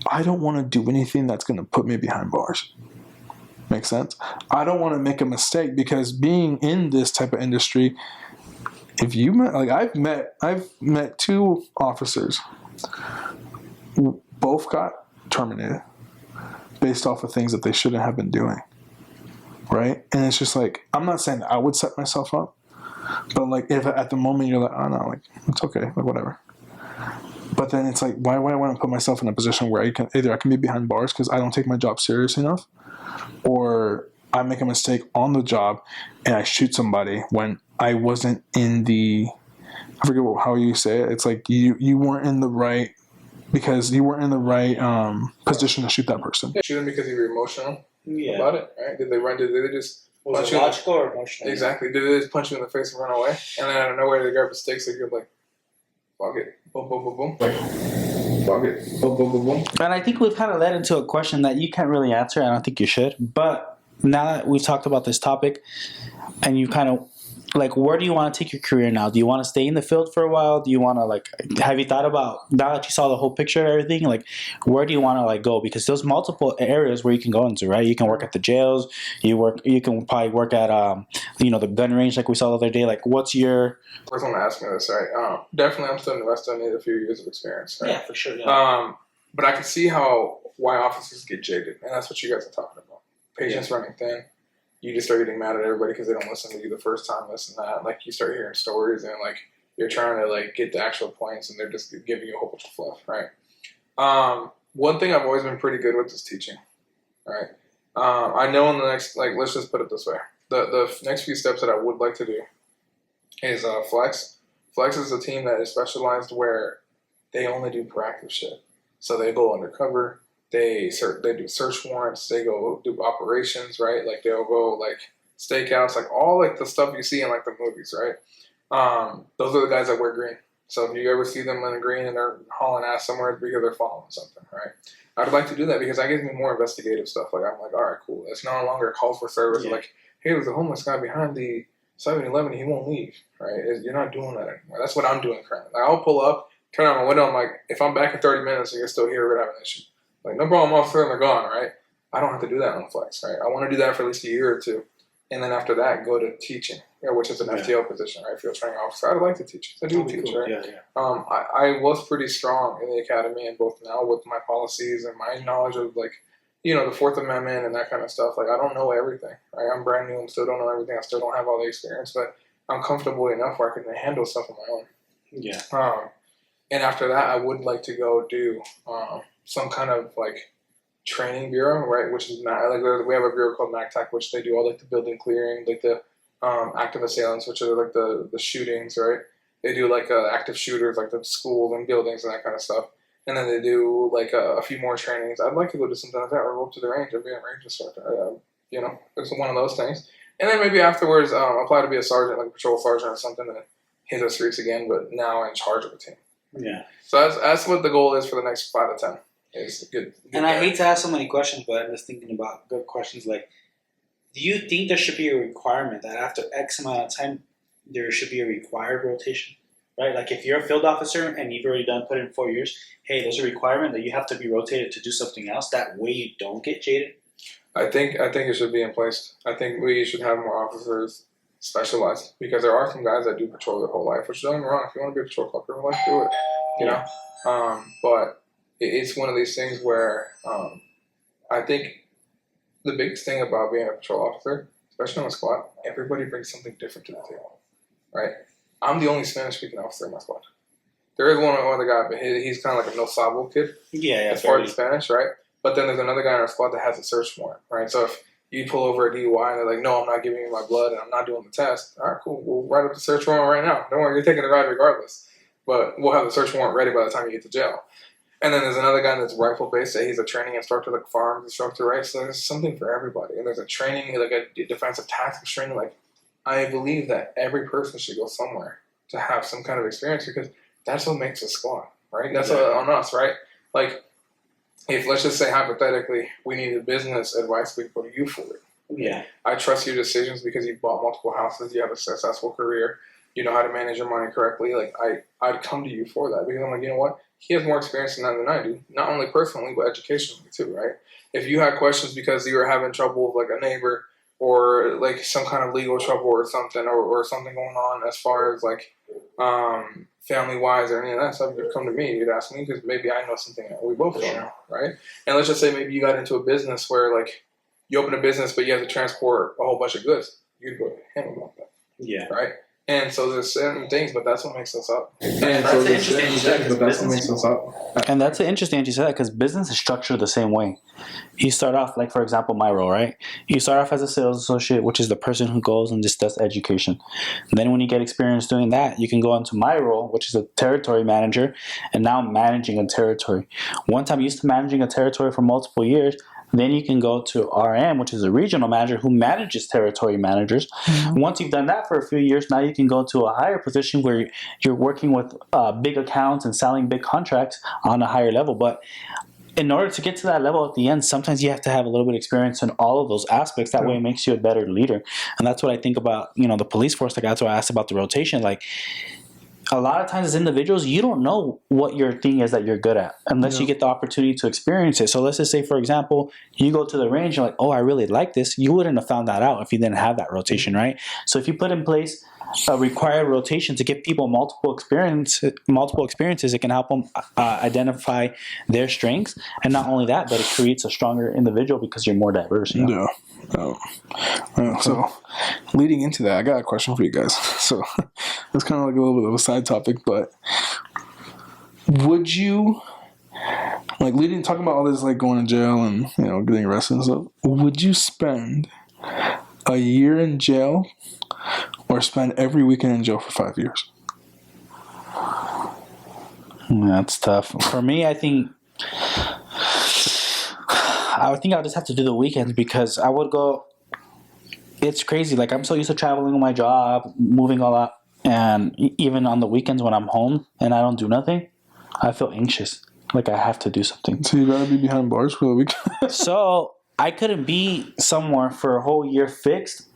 I don't want to do anything that's going to put me behind bars. Makes sense? I don't want to make a mistake because being in this type of industry, if you met, like I've met 2 officers who both got terminated based off of things that they shouldn't have been doing. Right? And it's just like, I'm not saying that I would set myself up, but like if at the moment you're like, oh no, like it's okay, like whatever. But then it's like, why would I want to put myself in a position where I can be behind bars because I don't take my job serious enough, or I make a mistake on the job and I shoot somebody when I wasn't in the, I forget how you say it. It's like you weren't in the right, because you weren't in the right position to shoot that person. Shoot them because you were emotional about it, right? Did they just Was it logical or emotional? Exactly. Did they just punch you in the face and run away? And then out of nowhere they grab a stick, so you're like, fuck it. Boom, boom, boom, boom. Like, fuck it. Boom, boom, boom, boom. And I think we've kind of led into a question that you can't really answer. I don't think you should. But now that we've talked about this topic, and you kind of, like, where do you want to take your career now? Do you want to stay in the field for a while? Do you want to, like, have you thought about, now that you saw the whole picture and everything, like, where do you want to, like, go? Because there's multiple areas where you can go into, right? You can work at the jails. You can probably work at, the gun range like we saw the other day. Like, what's your... First one to ask me this, right? Definitely I'm still in the West. I need a few years of experience, right? Yeah, for sure. Yeah. But I can see why officers get jaded, and that's what you guys are talking about. Patience running thin. You just start getting mad at everybody because they don't listen to you the first time, this and that. Like, you start hearing stories and, like, you're trying to, like, get the actual points and they're just giving you a whole bunch of fluff, right? One thing I've always been pretty good with is teaching, right? I know in the next, like, let's just put it this way. The next few steps that I would like to do is Flex. Flex is a team that is specialized where they only do proactive shit. So they go undercover. They do search warrants. They go do operations, right? Like, they'll go, like, stakeouts, like, all, like, the stuff you see in, like, the movies, right? Those are the guys that wear green. So if you ever see them in the green and they're hauling ass somewhere, it's because they're following something, right? I'd like to do that because that gives me more investigative stuff. Like, I'm like, all right, cool. It's no longer a call for service. Yeah. Like, hey, there's a homeless guy behind the 7-Eleven. He won't leave, right? You're not doing that anymore. That's what I'm doing currently. Like, I'll pull up, turn on my window. I'm like, if I'm back in 30 minutes and you're still here, we're going to have an issue. Like, no problem, officer, and they're gone, right? I don't have to do that on Flex, right? I want to do that for at least a year or two. And then after that, go to teaching, which is an FTO position, right? Field training officer. I'd like to teach. I do teach, cool. Right? Yeah. I was pretty strong in the academy and both now with my policies and my knowledge of, like, the Fourth Amendment and that kind of stuff. Like, I don't know everything, right? I'm brand new and still don't know everything. I still don't have all the experience, but I'm comfortable enough where I can handle stuff on my own. Yeah. And after that, I would like to go do some kind of, like, training bureau, right? Which is not, like, we have a bureau called MACTAC, which they do all, like, the building clearing, like the active assailants, which are like the shootings, right? They do, like, active shooters, like the schools and buildings and that kind of stuff. And then they do, like, a few more trainings. I'd like to go do something like that or go up to the range and be a range instructor. It's one of those things. And then maybe afterwards, apply to be a sergeant, like a patrol sergeant or something, and hit the streets again, but now in charge of a team. Yeah. So that's what the goal is for the next 5 to 10. Is get And I hate to ask so many questions, but I'm just thinking about good questions. Like, do you think there should be a requirement that after X amount of time, there should be a required rotation? Right? Like, if you're a field officer and you've already put in 4 years, hey, there's a requirement that you have to be rotated to do something else. That way you don't get jaded. I think it should be in place. I think we should have more officers specialized because there are some guys that do patrol their whole life, which don't get me wrong. If you want to be a patrol cop your whole life, do it. You know? But it's one of these things where I think the biggest thing about being a patrol officer, especially on a squad, everybody brings something different to the table, right? I'm the only Spanish-speaking officer in my squad. There is one other guy, but he's kind of like a no sabo kid as far as Spanish, right? But then there's another guy in our squad that has a search warrant, right? So if you pull over a DUI and they're like, no, I'm not giving you my blood and I'm not doing the test, all right, cool. We'll write up the search warrant right now. Don't worry, you're taking the ride regardless. But we'll have the search warrant ready by the time you get to jail. And then there's another guy that's rifle-based. He's a training instructor, like farms instructor, right? So there's something for everybody. And there's a training, like a defensive tactics training. Like, I believe that every person should go somewhere to have some kind of experience because that's what makes a squad, right? That's on us, right? Like, if, let's just say, hypothetically, we needed business advice, we go to you for it. Yeah. I trust your decisions because you've bought multiple houses, you have a successful career, you know how to manage your money correctly. Like, I'd come to you for that because I'm like, you know what? He has more experience in that than I do. Not only personally, but educationally too, right? If you had questions because you were having trouble with like a neighbor or like some kind of legal trouble or something or something going on as far as like family-wise or any of that stuff, you'd come to me. You'd ask me because maybe I know something that we both don't know, right? And let's just say maybe you got into a business where like you open a business but you have to transport a whole bunch of goods. You'd go to him about that. Yeah. Right? And so there's certain things, but that's what makes us up. And that's an interesting you said that because business is structured the same way. You start off, like, for example, my role, right? You start off as a sales associate, which is the person who goes and just does education. And then when you get experience doing that, you can go into my role, which is a territory manager, and now I'm managing a territory. Once I'm used to managing a territory for multiple years, then you can go to RM, which is a regional manager who manages territory managers. Mm-hmm. Once you've done that for a few years, now you can go to a higher position where you're working with big accounts and selling big contracts on a higher level. But in order to get to that level at the end, sometimes you have to have a little bit of experience in all of those aspects. That way it makes you a better leader. And that's what I think about, the police force. Like, that's why I asked about the rotation. Like, a lot of times as individuals, you don't know what your thing is that you're good at unless you get the opportunity to experience it. So let's just say, for example, you go to the range, you're like, oh, I really like this. You wouldn't have found that out if you didn't have that rotation, right? So if you put in place a required rotation to give people multiple experiences, it can help them identify their strengths. And not only that, but it creates a stronger individual because you're more diverse. Yeah. So leading into that, I got a question for you guys. So it's kind of like a little bit of a side topic, but would you, like, talking about all this, like going to jail and getting arrested and stuff, would you spend a year in jail or spend every weekend in jail for 5 years? That's tough. For me, I think I'll just have to do the weekends because I would go. It's crazy. Like, I'm so used to traveling on my job, moving a lot, and even on the weekends when I'm home and I don't do nothing, I feel anxious. Like, I have to do something. So you'd rather be behind bars for the weekend? So I couldn't be somewhere for a whole year fixed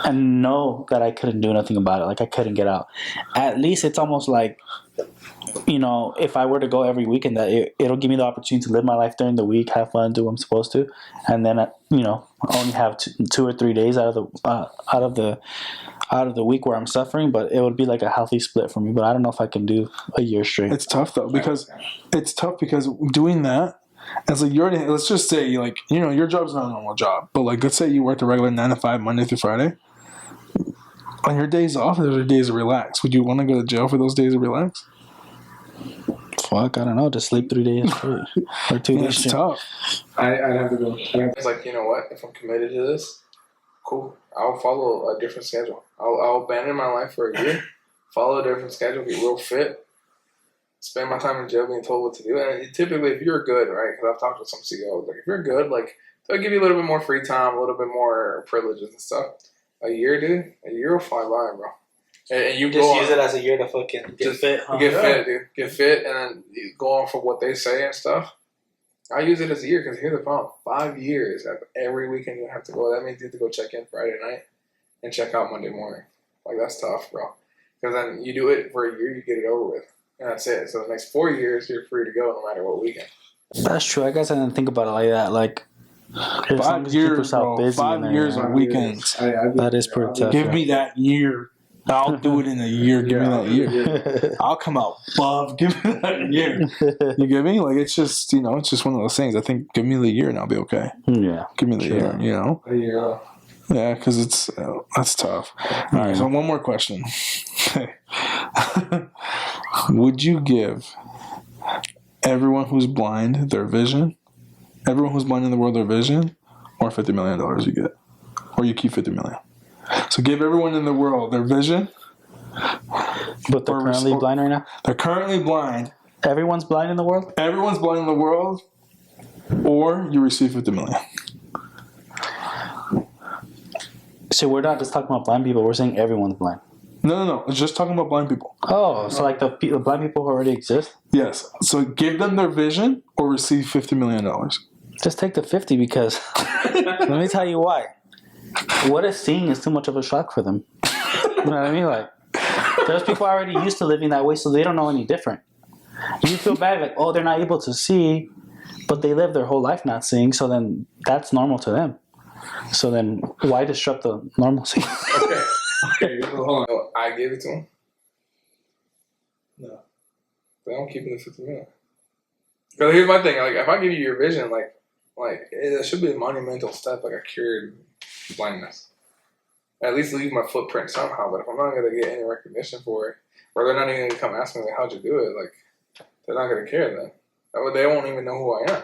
and know that I couldn't do nothing about it. Like, I couldn't get out. At least it's almost like, if I were to go every weekend, that it'll give me the opportunity to live my life during the week, have fun, do what I'm supposed to, and then only have 2 or 3 days out of the week where I'm suffering. But it would be like a healthy split for me. But I don't know if I can do a year straight. It's tough though because doing that, as like let's just say your job's not a normal job, but like let's say you work a regular 9 to 5 Monday through Friday. On your days off, those are days to relax. Would you want to go to jail for those days to relax? Fuck, I don't know. Just sleep 3 days or 2 days. It's tough. I'd have to go. It's like, you know what? If I'm committed to this, cool. I'll follow a different schedule. I'll abandon my life for a year, follow a different schedule, get real fit, spend my time in jail being told what to do. And typically, if you're good, right? Because I've talked to some CEOs, like if you're good, like It'll give you a little bit more free time, a little bit more privileges and stuff. A year, dude. A year will fly by, bro. And you Just go use on, it as a year to fucking get fit. Huh? Get fit, dude. Get fit, and then you go on for what they say and stuff. I use it as a year because here's the problem: 5 years. Every weekend you have to go. That means you have to go check in Friday night and check out Monday morning. Like that's tough, bro. Because then you do it for a year, you get it over with, and that's it. So the next 4 years, you're free to go no matter what weekend. That's true. I guess I didn't think about it like that. Like, as long 5 as you keep years, yourself bro. busy 5 in there, years you know. on weekends. That is pretty tough. Give me that year. I'll do it in a year. Give me that year. I'll come out buff. Give me that year. You get me? Like, it's just, it's just one of those things. I think, give me the year and I'll be okay. Yeah. Give me the year, A year. Yeah, because that's tough. All right, so one more question. Would you give everyone who's blind their vision? Everyone who's blind in the world their vision? Or $50 million you get? Or you keep $50 million? So give everyone in the world their vision. But they're currently blind right now? They're currently blind. Everyone's blind in the world? Everyone's blind in the world. Or you receive $50 million. So we're not just talking about blind people. We're saying everyone's blind. No. It's just talking about blind people. Oh, so like the blind people who already exist? Yes. So give them their vision or receive $50 million. Just take the 50 because let me tell you why. What if seeing is too much of a shock for them? You know what I mean? Like, those people are already used to living that way, so they don't know any different. You feel bad, like, oh, they're not able to see, but they live their whole life not seeing, so then that's normal to them. So then why disrupt the normalcy? Okay, hold on. I gave it to him. No. But I'm keeping the 50 million. Because here's my thing: like, if I give you your vision, like it should be a monumental step, like I cured blindness. At least leave my footprint somehow. But if I'm not gonna get any recognition for it, or they're not even gonna come ask me like, "How'd you do it?" Like, they're not gonna care then. They won't even know who I am.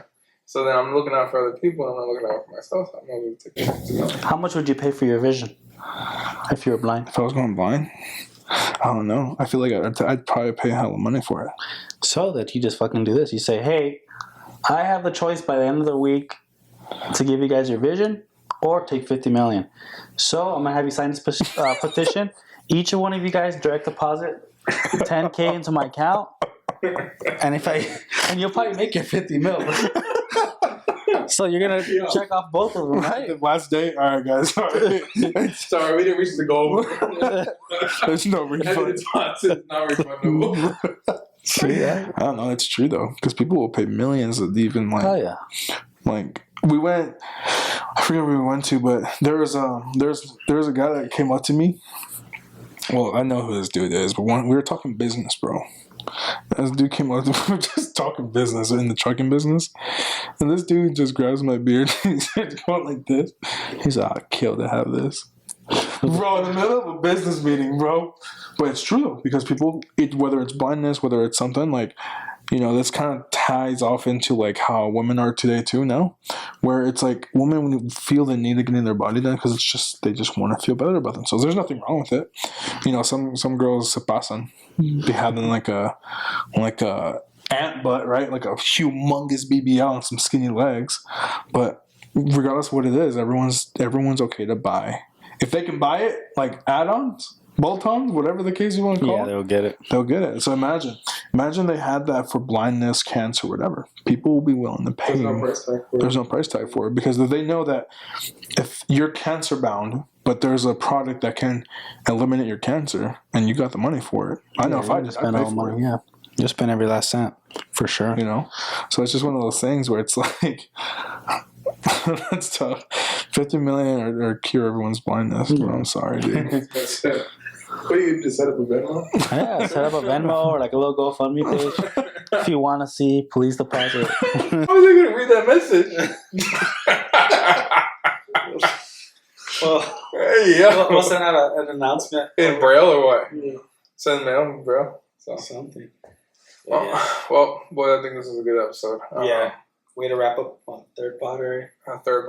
So then I'm looking out for other people, and I'm not looking out for myself. So I'm not going to take it. How much would you pay for your vision if you were blind? If I was going blind, I don't know. I feel like I'd probably pay a hell of money for it. So that you just fucking do this. You say, hey, I have the choice by the end of the week to give you guys your vision or take 50 million. So I'm going to have you sign this petition. Each one of you guys direct deposit 10K into my account. And you'll probably make your 50 mil. So you're going to check off both of them, right? The last day? All right, guys. Sorry. Sorry, we didn't reach the goal. There's no refund. It's not refundable. Yeah. I don't know. It's true, though, because people will pay millions of even, like... Oh, yeah. Like, we went... I forget where we went to, but there was a guy that came up to me. Well, I know who this dude is, but we were talking business, bro. This dude came up to me, we were just talking business in the trucking business. And this dude just grabs my beard and he starts going like this. He's like, I'd kill to have this. Bro, in the middle of a business meeting, bro. But it's true, because people, whether it's blindness, whether it's something, like, this kind of ties off into, like, how women are today, too, now. Where it's like, women feel the need to get in their body done because they just want to feel better about themselves. There's nothing wrong with it. Some girls se pasan. They have like a ant butt, right? Like a humongous BBL and some skinny legs. But regardless of what it is, everyone's okay to buy. If they can buy it, like add-ons, bolt-ons, whatever the case you want to call it. Yeah, they'll get it. They'll get it. So imagine they had that for blindness, cancer, whatever. People will be willing to pay. There's no price tag for it because they know that if you're cancer bound, but there's a product that can eliminate your cancer, and you got the money for it. I know if I did, I'd pay for it. Yeah, you'll spend every last cent for sure. So it's just one of those things where it's like that's tough. 50 million or cure everyone's blindness. But I'm sorry, dude. What do you just set up a Venmo? Yeah, set up a Venmo or like a little GoFundMe page. If you want to see police deposit. How was I going to read that message? We'll send out an announcement. In Braille or what? Yeah. Send mail in Braille? So. Something. Well, boy, I think this is a good episode. Yeah. Way to wrap up on third podcast. Third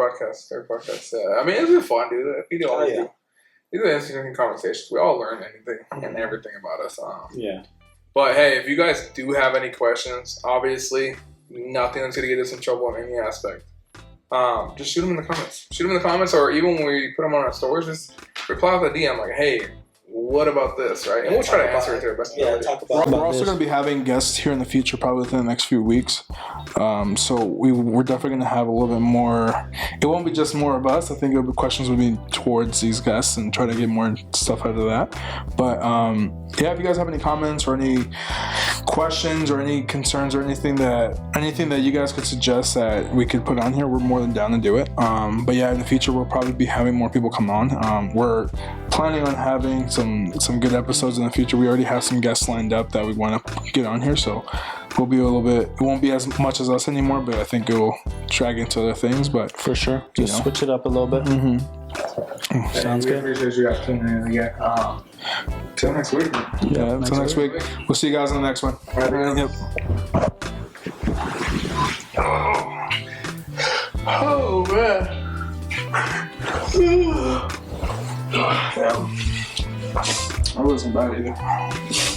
podcast. Yeah. I mean, it's been fun, dude. These are interesting conversations. We all learn anything and everything about us. Yeah. But hey, if you guys do have any questions, obviously nothing that's going to get us in trouble in any aspect. just shoot them in the comments. Shoot them in the comments, or even when we put them on our stories, just reply with a DM like, hey, what about this, right? And we'll try to answer it to our best ability. talk about We're also going to be having guests here in the future, probably within the next few weeks. So we're definitely going to have a little bit more. It won't be just more of us. I think questions would be towards these guests and try to get more stuff out of that. But yeah, if you guys have any comments or any questions or any concerns or anything that you guys could suggest that we could put on here, we're more than down to do it. But yeah, in the future we'll probably be having more people come on. We're planning on having some good episodes in the future. We already have some guests lined up that we want to get on here, so we'll be a little bit. It won't be as much as us anymore, but I think it will drag into other things. But For sure. Just switch it up a little bit. Sounds We good. appreciate you guys tuning in again. Till next week. Yeah, until next week. We'll see you guys in the next one. All right, Yep. Oh man. I wasn't bad either.